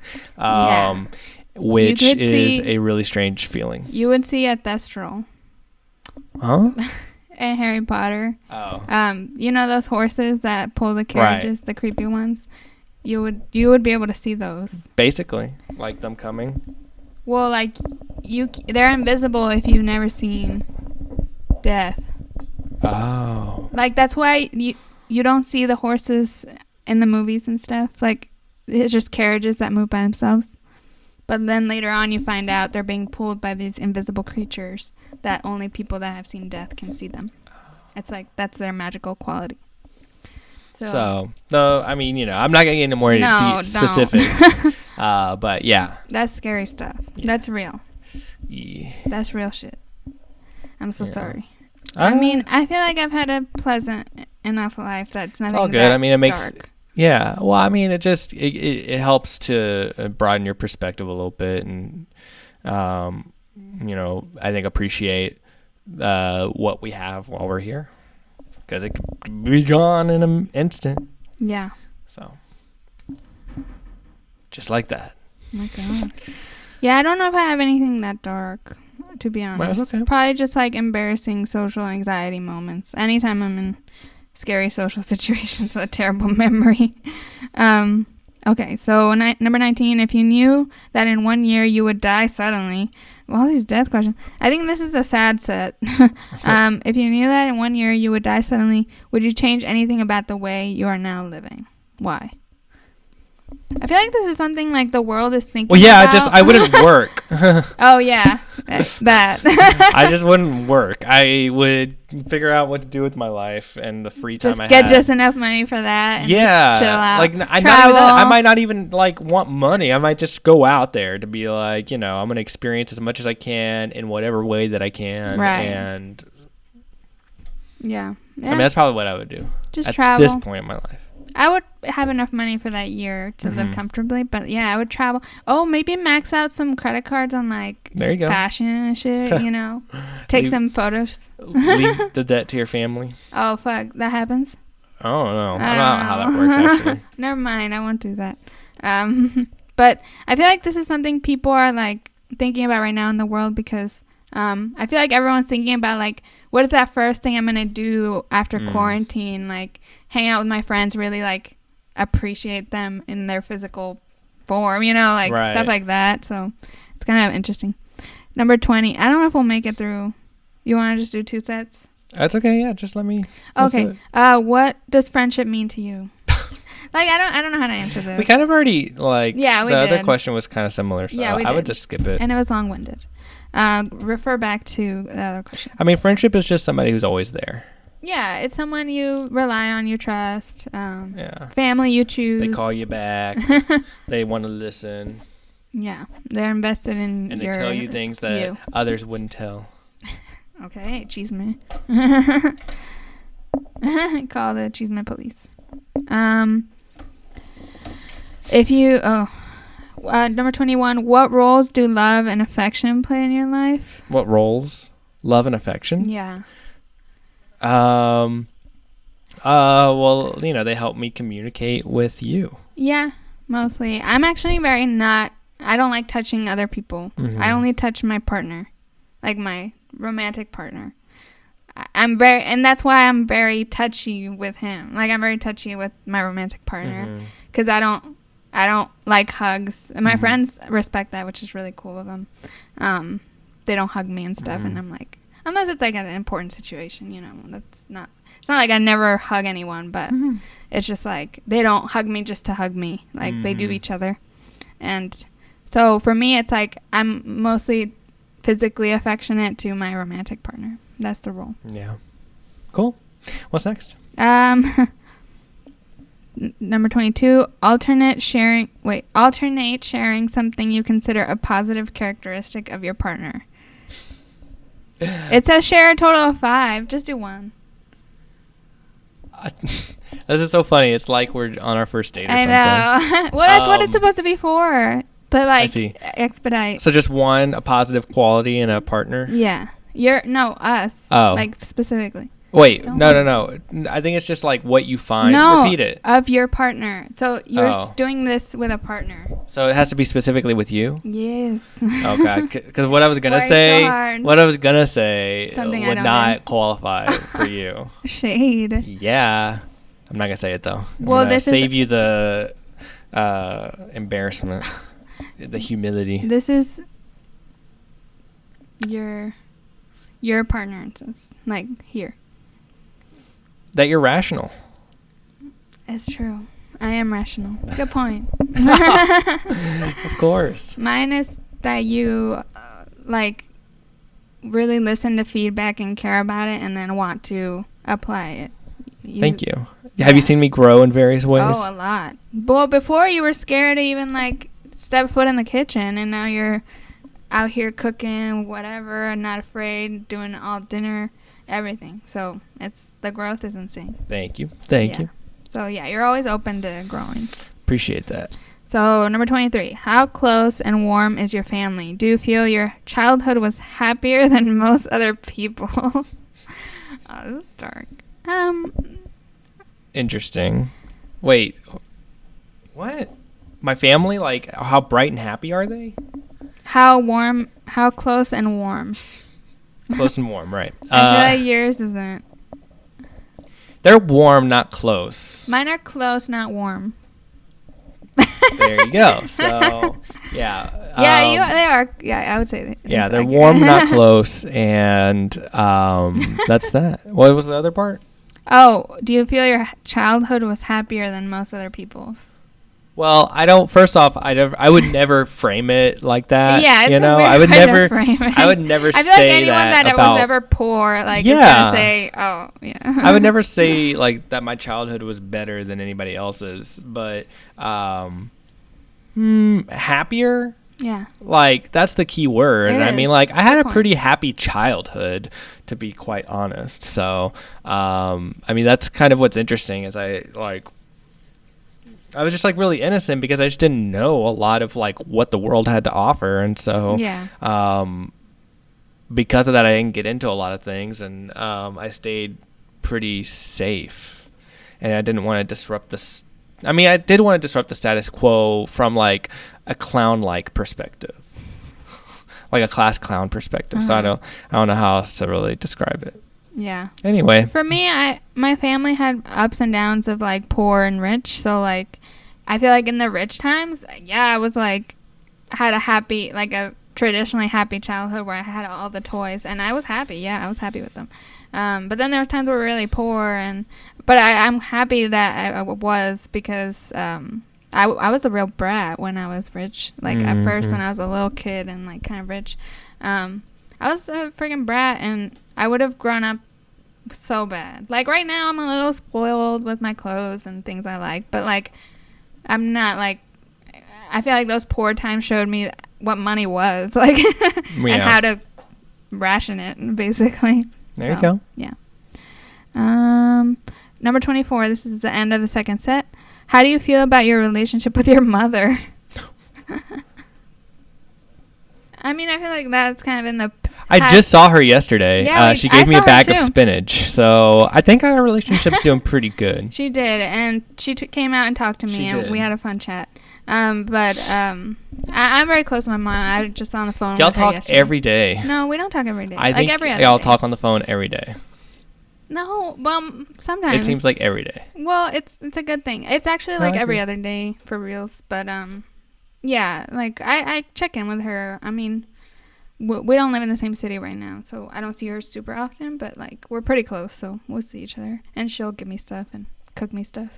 [SPEAKER 1] which is a really strange feeling.
[SPEAKER 2] You would see a Thestral.
[SPEAKER 1] Huh?
[SPEAKER 2] In Harry Potter.
[SPEAKER 1] Oh.
[SPEAKER 2] You know those horses that pull the carriages, the creepy ones? You would be able to see those.
[SPEAKER 1] Basically, like them coming.
[SPEAKER 2] Well, like, they're invisible if you've never seen death.
[SPEAKER 1] Oh.
[SPEAKER 2] Like, that's why you don't see the horses in the movies and stuff. Like, it's just carriages that move by themselves. But then later on you find out they're being pulled by these invisible creatures that only people that have seen death can see them. It's like, that's their magical quality. So
[SPEAKER 1] I mean, you know, I'm not going to get into more specifics. But yeah.
[SPEAKER 2] That's scary stuff. Yeah. That's real.
[SPEAKER 1] Yeah.
[SPEAKER 2] That's real shit. I'm so sorry. I mean, I feel like I've had a pleasant enough life that's nothing. It's all good. I mean, it makes dark.
[SPEAKER 1] Yeah. Well, I mean, it helps to broaden your perspective a little bit, and you know, I think appreciate what we have while we're here, because it could be gone in an instant.
[SPEAKER 2] Yeah.
[SPEAKER 1] So, just like that.
[SPEAKER 2] Oh my God. Yeah, I don't know if I have anything that dark, to be honest.
[SPEAKER 1] Well, okay.
[SPEAKER 2] Probably just like embarrassing social anxiety moments. Anytime I'm in scary social situations, a terrible memory. Okay, so number 19, if you knew that in 1 year you would die suddenly, well, all these death questions. I think this is a sad set. If you knew that in 1 year you would die suddenly, would you change anything about the way you are now living? Why? I feel like this is something like the world is thinking about.
[SPEAKER 1] Well, yeah, I wouldn't work.
[SPEAKER 2] Oh, yeah. That.
[SPEAKER 1] I just wouldn't work. I would figure out what to do with my life and the free time I had.
[SPEAKER 2] Just get just enough money for that and just chill out.
[SPEAKER 1] Like, I might not even, like, want money. I might just go out there to be like, you know, I'm going to experience as much as I can in whatever way that I can.
[SPEAKER 2] Right.
[SPEAKER 1] And
[SPEAKER 2] yeah.
[SPEAKER 1] I mean, that's probably what I would do.
[SPEAKER 2] Just travel.
[SPEAKER 1] At this point in my life.
[SPEAKER 2] I would have enough money for that year to live comfortably, but yeah, I would travel. Oh, maybe max out some credit cards on, like,
[SPEAKER 1] there you go.
[SPEAKER 2] Fashion and shit, you know? Take some photos.
[SPEAKER 1] Leave the debt to your family.
[SPEAKER 2] Oh, fuck. That happens?
[SPEAKER 1] Oh, no. I don't know how that works, actually.
[SPEAKER 2] Never mind. I won't do that. But I feel like this is something people are, like, thinking about right now in the world, because I feel like everyone's thinking about, like, what is that first thing I'm going to do after quarantine? Like, hang out with my friends, really, like, appreciate them in their physical form, you know, like, stuff like that. So it's kind of interesting. Number 20. I don't know if we'll make it through. You want to just do 2 sets?
[SPEAKER 1] That's okay. Yeah, just let me.
[SPEAKER 2] Okay. What does friendship mean to you? Like, I don't know how to answer this.
[SPEAKER 1] We kind of already, like,
[SPEAKER 2] yeah, we
[SPEAKER 1] the
[SPEAKER 2] did.
[SPEAKER 1] other question was kind of similar, so yeah, I would just skip it.
[SPEAKER 2] And it was long-winded. Refer back to the other question.
[SPEAKER 1] I mean, friendship is just somebody who's always there.
[SPEAKER 2] Yeah, it's someone you rely on, you trust. Family you choose.
[SPEAKER 1] They call you back. They want to listen.
[SPEAKER 2] Yeah, they're invested in
[SPEAKER 1] and they tell you things that others wouldn't tell.
[SPEAKER 2] Okay, chisme. Call the chisme police. Number 21, what roles do love and affection play in your life?
[SPEAKER 1] What roles? Love and affection?
[SPEAKER 2] Yeah.
[SPEAKER 1] Well, you know, they help me communicate with you.
[SPEAKER 2] Yeah, mostly. I'm actually I don't like touching other people. Mm-hmm. I only touch my partner, like my romantic partner. And that's why I'm very touchy with him. Like, I'm very touchy with my romantic partner, because I don't like hugs. And my friends respect that, which is really cool of them. They don't hug me and stuff, and I'm like, unless it's like an important situation, you know, it's not like I never hug anyone, but it's just like they don't hug me just to hug me. Like, they do each other. And so for me, it's like I'm mostly physically affectionate to my romantic partner. That's the role.
[SPEAKER 1] Yeah. Cool. What's next?
[SPEAKER 2] Number 22, alternate sharing something you consider a positive characteristic of your partner. It says share a total of 5. Just do one.
[SPEAKER 1] This is so funny. It's like we're on our first date or something.
[SPEAKER 2] I know. Well, that's what it's supposed to be for. To like expedite.
[SPEAKER 1] So just one, a positive quality in a partner?
[SPEAKER 2] Yeah. Us.
[SPEAKER 1] Oh.
[SPEAKER 2] Like specifically.
[SPEAKER 1] Wait, no. I think it's just like what you find.
[SPEAKER 2] No,
[SPEAKER 1] repeat it.
[SPEAKER 2] Of your partner. So you're doing this with a partner.
[SPEAKER 1] So it has to be specifically with you?
[SPEAKER 2] Yes.
[SPEAKER 1] Okay, because what I was gonna say, would not qualify for you.
[SPEAKER 2] Shade.
[SPEAKER 1] Yeah, I'm not gonna say it though.
[SPEAKER 2] Well, this
[SPEAKER 1] save you the embarrassment, the humility.
[SPEAKER 2] This is your partner, instance, like here.
[SPEAKER 1] That you're rational.
[SPEAKER 2] It's true. I am rational. Good point.
[SPEAKER 1] Of course.
[SPEAKER 2] Mine is that you really listen to feedback and care about it and then want to apply it.
[SPEAKER 1] Thank you. Yeah. Have you seen me grow in various ways?
[SPEAKER 2] Oh, a lot. Well, before you were scared to even step foot in the kitchen, and now you're out here cooking whatever and not afraid, doing all dinner, everything. So the growth is insane.
[SPEAKER 1] Thank you. Thank you.
[SPEAKER 2] So yeah, you're always open to growing.
[SPEAKER 1] Appreciate that.
[SPEAKER 2] So number 23, how close and warm is your family? Do you feel your childhood was happier than most other people? Oh, this is dark.
[SPEAKER 1] Interesting. Wait, what? My family, how bright and happy are they?
[SPEAKER 2] How close and warm?
[SPEAKER 1] Close and warm, right.
[SPEAKER 2] I feel like yours isn't.
[SPEAKER 1] They're warm, not close.
[SPEAKER 2] Mine are close, not warm.
[SPEAKER 1] There you go. So, yeah.
[SPEAKER 2] Yeah, they are. Yeah, I would say that.
[SPEAKER 1] Yeah, they're warm, not close, and that's that. What was the other part?
[SPEAKER 2] Oh, do you feel your childhood was happier than most other people's?
[SPEAKER 1] Well, I don't. First off, I would never frame it like that.
[SPEAKER 2] Yeah, it's
[SPEAKER 1] a weird
[SPEAKER 2] I would never frame it.
[SPEAKER 1] I would never say that.
[SPEAKER 2] I feel like anyone that was ever poor, is gonna say, "Oh, yeah."
[SPEAKER 1] I would never say that my childhood was better than anybody else's, but happier.
[SPEAKER 2] Yeah.
[SPEAKER 1] That's the key word. I mean, I had a pretty happy childhood, to be quite honest. So, I mean, that's kind of what's interesting is I was just really innocent because I just didn't know a lot of what the world had to offer. And so, because of that, I didn't get into a lot of things, and I stayed pretty safe, and I didn't want to disrupt this. I mean, I did want to disrupt the status quo from a clown-like perspective, a class clown perspective. So I don't know how else to really describe it.
[SPEAKER 2] Yeah.
[SPEAKER 1] Anyway.
[SPEAKER 2] For me, my family had ups and downs of poor and rich. So I feel in the rich times, I was had a happy, a traditionally happy childhood where I had all the toys and I was happy. Yeah, I was happy with them. But then there was times where we were really poor, but I'm happy that I was because I was a real brat when I was rich. At first when I was a little kid and kind of rich, I was a freaking brat, and I would have grown up so bad. Right now I'm a little spoiled with my clothes and things I like, but I'm not I feel those poor times showed me what money was and how to ration it basically.
[SPEAKER 1] There you go.
[SPEAKER 2] Yeah. Number 24, this is the end of the second set. How do you feel about your relationship with your mother? I mean, I feel that's kind of in the past.
[SPEAKER 1] I just saw her yesterday.
[SPEAKER 2] Yeah,
[SPEAKER 1] she gave me a bag of spinach. So I think our relationship's doing pretty good.
[SPEAKER 2] She did. And she came out and talked to me. And we had a fun chat. I'm very close to my mom. I just on the phone
[SPEAKER 1] Y'all
[SPEAKER 2] with her
[SPEAKER 1] talk
[SPEAKER 2] yesterday.
[SPEAKER 1] every day.
[SPEAKER 2] No, we don't talk every day.
[SPEAKER 1] I think
[SPEAKER 2] every other
[SPEAKER 1] y'all
[SPEAKER 2] day.
[SPEAKER 1] talk on the phone every day.
[SPEAKER 2] No, well, sometimes.
[SPEAKER 1] It seems like every day.
[SPEAKER 2] Well, it's a good thing. It's actually every other day for reals. But yeah, I check in with her. I mean, we don't live in the same city right now, so I don't see her super often. But we're pretty close, so we'll see each other, and she'll give me stuff and cook me stuff.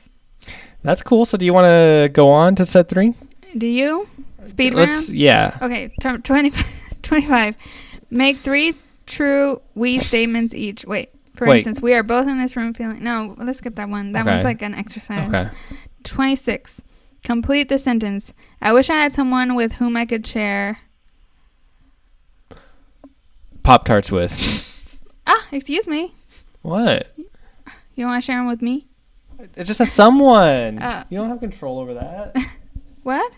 [SPEAKER 1] That's cool. So do you want to go on to set 3?
[SPEAKER 2] Do you? Speed round?
[SPEAKER 1] Yeah.
[SPEAKER 2] Okay, 25. Make 3 true we statements each. Wait. For instance, we are both in this room feeling... No, let's skip that one. That one's an exercise.
[SPEAKER 1] Okay.
[SPEAKER 2] 26. Complete the sentence. I wish I had someone with whom I could share.
[SPEAKER 1] Pop-Tarts with.
[SPEAKER 2] Excuse me.
[SPEAKER 1] What?
[SPEAKER 2] You don't want to share them with me?
[SPEAKER 1] It's just a someone. You don't have control over that.
[SPEAKER 2] What?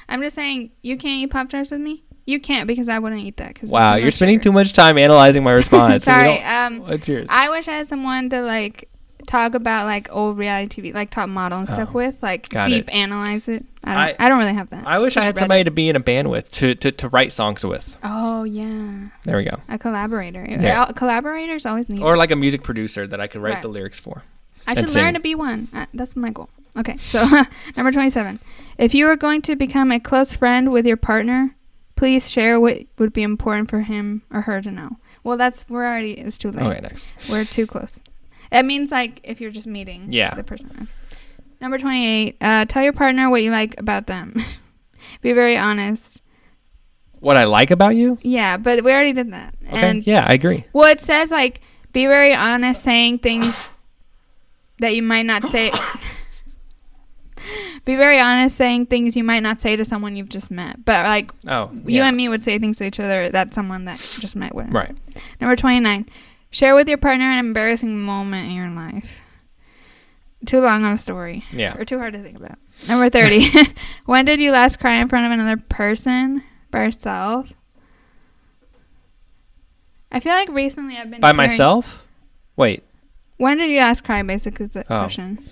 [SPEAKER 2] I'm just saying, you can't eat Pop-Tarts with me? You can't, because I wouldn't eat that.
[SPEAKER 1] Wow, you're spending too much time analyzing my response.
[SPEAKER 2] Sorry.
[SPEAKER 1] What's yours?
[SPEAKER 2] I wish I had someone to, like, talk about, like, old reality TV, like Top Model and stuff with. Like, analyze it. I don't really have that.
[SPEAKER 1] I wish I had somebody to be in a band with, to write songs with.
[SPEAKER 2] Oh, yeah.
[SPEAKER 1] There we go.
[SPEAKER 2] A collaborator. Yeah. Collaborators always need.
[SPEAKER 1] Or, like, a music producer that I could write the lyrics for.
[SPEAKER 2] I should learn to be one. That's my goal. Okay, so number 27. If you were going to become a close friend with your partner, please share what would be important for him or her to know. Well, it's too late.
[SPEAKER 1] Okay, next.
[SPEAKER 2] We're too close. It means, like, if you're just meeting the person. Number 28. Tell your partner what you like about them. Be very honest.
[SPEAKER 1] What I like about you?
[SPEAKER 2] Yeah, but we already did that.
[SPEAKER 1] Okay,
[SPEAKER 2] and,
[SPEAKER 1] yeah, I agree.
[SPEAKER 2] Well, it says, like, be very honest, saying things that you might not say. Be very honest, saying things you might not say to someone you've just met. But, like, you and me would say things to each other that someone that just met wouldn't.
[SPEAKER 1] Right.
[SPEAKER 2] Number 29. Share with your partner an embarrassing moment in your life. Too long of a story.
[SPEAKER 1] Yeah.
[SPEAKER 2] Or too hard to think about. Number 30. When did you last cry in front of another person by yourself? I feel like recently I've been
[SPEAKER 1] by myself? Wait.
[SPEAKER 2] When did you last cry, basically, is the question.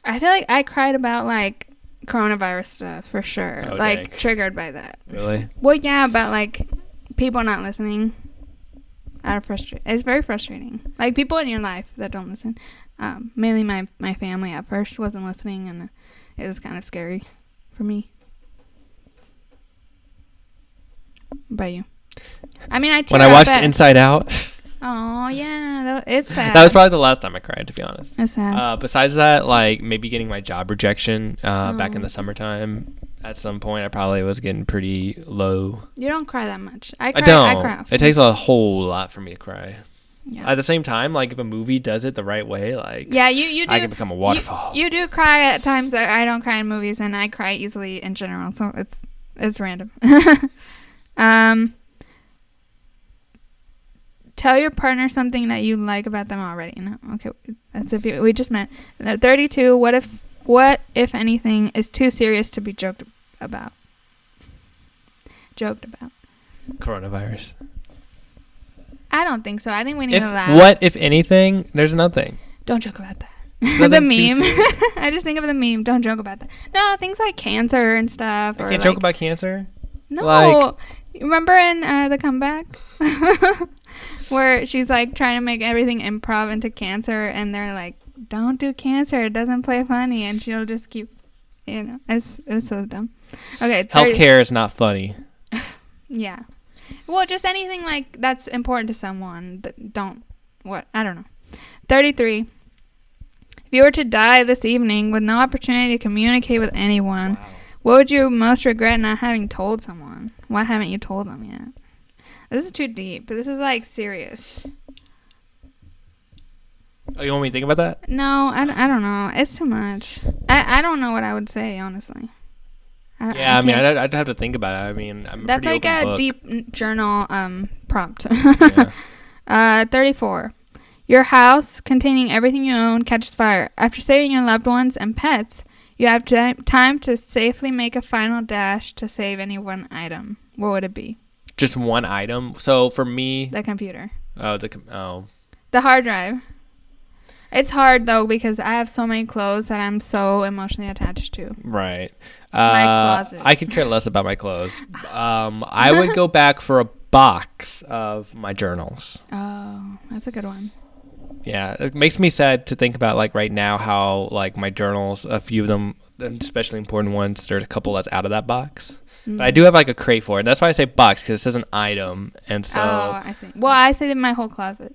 [SPEAKER 2] I feel like I cried about, like, coronavirus stuff, for sure.
[SPEAKER 1] Oh,
[SPEAKER 2] like,
[SPEAKER 1] dang.
[SPEAKER 2] triggered by that.
[SPEAKER 1] Really?
[SPEAKER 2] Well, yeah, but, like, people not listening. It's very frustrating. Like, people in your life that don't listen. Mainly my family at first wasn't listening, and it was kind of scary for me. By you. I mean,
[SPEAKER 1] when I watched Inside Out.
[SPEAKER 2] Oh, yeah. It's sad.
[SPEAKER 1] That was probably the last time I cried, to be honest.
[SPEAKER 2] It's sad.
[SPEAKER 1] Besides that, like, maybe getting my job rejection back in the summertime. At some point, I probably was getting pretty low.
[SPEAKER 2] You don't cry that much. I
[SPEAKER 1] don't.
[SPEAKER 2] I cry often.
[SPEAKER 1] It takes a whole lot for me to cry.
[SPEAKER 2] Yeah.
[SPEAKER 1] At the same time, like, if a movie does it the right way, like,
[SPEAKER 2] yeah, you do.
[SPEAKER 1] I can become a waterfall.
[SPEAKER 2] You do cry at times that I don't cry in movies, and I cry easily in general, so it's random. Tell your partner something that you like about them already. No, okay, that's if we just met. 32. What if anything is too serious to be joked about?
[SPEAKER 1] Coronavirus.
[SPEAKER 2] I don't think so. I think we need to laugh.
[SPEAKER 1] What if anything? There's nothing.
[SPEAKER 2] Don't joke about that. The meme. I just think of the meme. Don't joke about that. No, things like cancer and stuff.
[SPEAKER 1] I can't joke about cancer.
[SPEAKER 2] No.
[SPEAKER 1] Like,
[SPEAKER 2] remember in The Comeback? Where she's like trying to make everything improv into cancer, and they're like, don't do cancer, it doesn't play funny, and she'll just keep, it's so dumb. Okay.
[SPEAKER 1] Healthcare is not funny.
[SPEAKER 2] Yeah. Well, just anything like that's important to someone. I don't know. 33. If you were to die this evening with no opportunity to communicate with anyone, what would you most regret not having told someone? Why haven't you told them yet? This is too deep. This is, like, serious.
[SPEAKER 1] Oh, you want me to think about that?
[SPEAKER 2] No, I don't know. It's too much. I don't know what I would say, honestly.
[SPEAKER 1] I'd have to think about it. I mean,
[SPEAKER 2] that's like a book. Deep journal prompt. 34. Your house, containing everything you own, catches fire. After saving your loved ones and pets, you have time to safely make a final dash to save any one item. What would it be?
[SPEAKER 1] Just one item. So for me,
[SPEAKER 2] the computer.
[SPEAKER 1] The
[SPEAKER 2] hard drive. It's hard though because I have so many clothes that I'm so emotionally attached to.
[SPEAKER 1] Right.
[SPEAKER 2] My closet.
[SPEAKER 1] I could care less about my clothes. I would go back for a box of my journals.
[SPEAKER 2] Oh, that's a good one.
[SPEAKER 1] Yeah, it makes me sad to think about, like, right now how, like, my journals, a few of them, especially important ones, there's a couple that's out of that box. But I do have, like, a crate for it. And that's why I say box, because it says an item. And so.
[SPEAKER 2] Oh, I see. Well, I say my whole closet.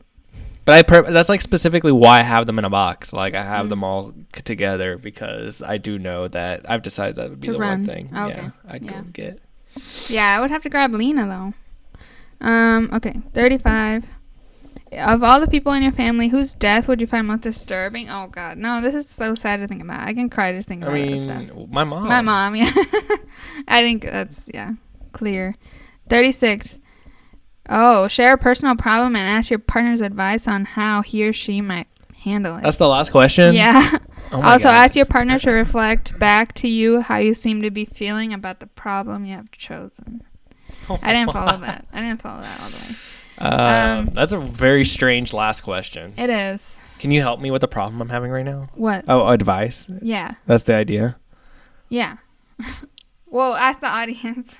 [SPEAKER 1] But that's, like, specifically why I have them in a box. Like, I have them all together because I do know that I've decided that would be one thing. Okay. Yeah, I'd go get. Yeah,
[SPEAKER 2] I would have to grab Lena, though. Okay, 35. of all the people in your family, whose death would you find most disturbing? Oh God, no, this is so sad to think about. I can cry just thinking about it. Stuff.
[SPEAKER 1] My mom.
[SPEAKER 2] My mom, yeah. I think that's clear. 36. Oh, share a personal problem and ask your partner's advice on how he or she might handle it.
[SPEAKER 1] That's the last question?
[SPEAKER 2] Yeah.
[SPEAKER 1] Oh
[SPEAKER 2] also,
[SPEAKER 1] God.
[SPEAKER 2] ask your partner to reflect back to you how you seem to be feeling about the problem you have chosen. I didn't follow that. I didn't follow that all the way.
[SPEAKER 1] That's a very strange last question.
[SPEAKER 2] It is.
[SPEAKER 1] Can you help me with the problem I'm having right now?
[SPEAKER 2] What?
[SPEAKER 1] Oh, advice?
[SPEAKER 2] Yeah.
[SPEAKER 1] That's the idea?
[SPEAKER 2] Yeah. Well, ask the audience.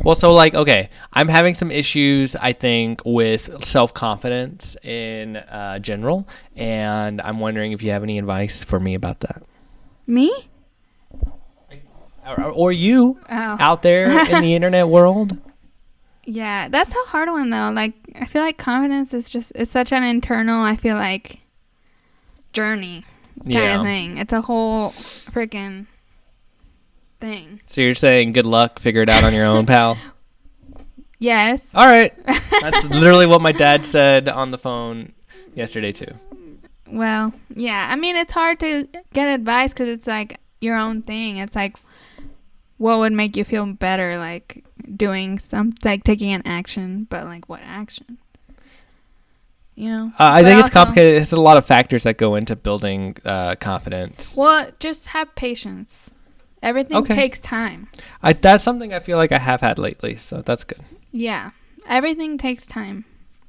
[SPEAKER 1] Well, so like, okay, I'm having some issues, I think, with self-confidence in general, and I'm wondering if you have any advice for me about that.
[SPEAKER 2] Me?
[SPEAKER 1] Or you out there in the internet world.
[SPEAKER 2] Yeah, that's a hard one, though. Like, I feel like confidence is it's such an internal, I feel like, journey kind of thing. It's a whole freaking thing.
[SPEAKER 1] So you're saying good luck, figure it out on your own, pal?
[SPEAKER 2] Yes.
[SPEAKER 1] All right. That's literally what my dad said on the phone yesterday too.
[SPEAKER 2] Well, yeah. I mean, it's hard to get advice because it's like your own thing. It's like, what would make you feel better, like doing like taking an action, but like what action? You know?
[SPEAKER 1] I think it's complicated. There's a lot of factors that go into building confidence.
[SPEAKER 2] Well, just have patience. Everything takes time.
[SPEAKER 1] That's something I feel like I have had lately, so that's good.
[SPEAKER 2] Yeah. Everything takes time.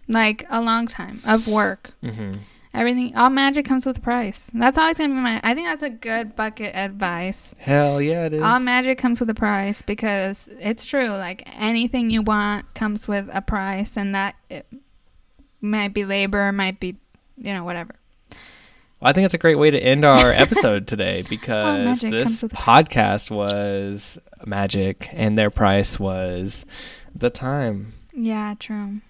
[SPEAKER 2] Like a long time of work. Mm-hmm. Everything, all magic comes with a price. That's always going to be I think that's a good bucket advice.
[SPEAKER 1] Hell yeah, it is.
[SPEAKER 2] All magic comes with a price because it's true. Like anything you want comes with a price, and that it might be labor, might be, whatever.
[SPEAKER 1] Well, I think it's a great way to end our episode today because this podcast was magic and their price was the time.
[SPEAKER 2] Yeah, true.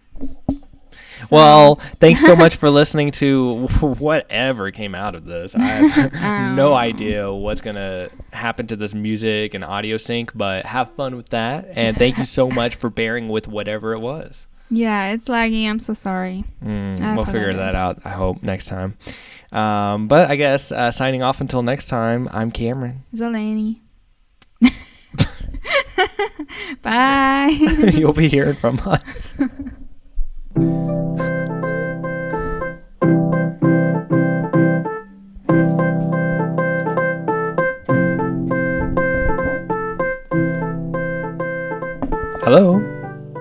[SPEAKER 1] Well, thanks so much for listening to whatever came out of this. I have no idea what's going to happen to this music and audio sync, but have fun with that. And thank you so much for bearing with whatever it was.
[SPEAKER 2] Yeah, it's laggy. I'm so sorry.
[SPEAKER 1] We'll figure that out, I hope, next time. But I guess signing off until next time, I'm Cameron.
[SPEAKER 2] Zelenny. Bye.
[SPEAKER 1] You'll be hearing from us. Hello?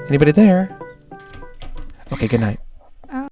[SPEAKER 1] Anybody there? Okay, good night.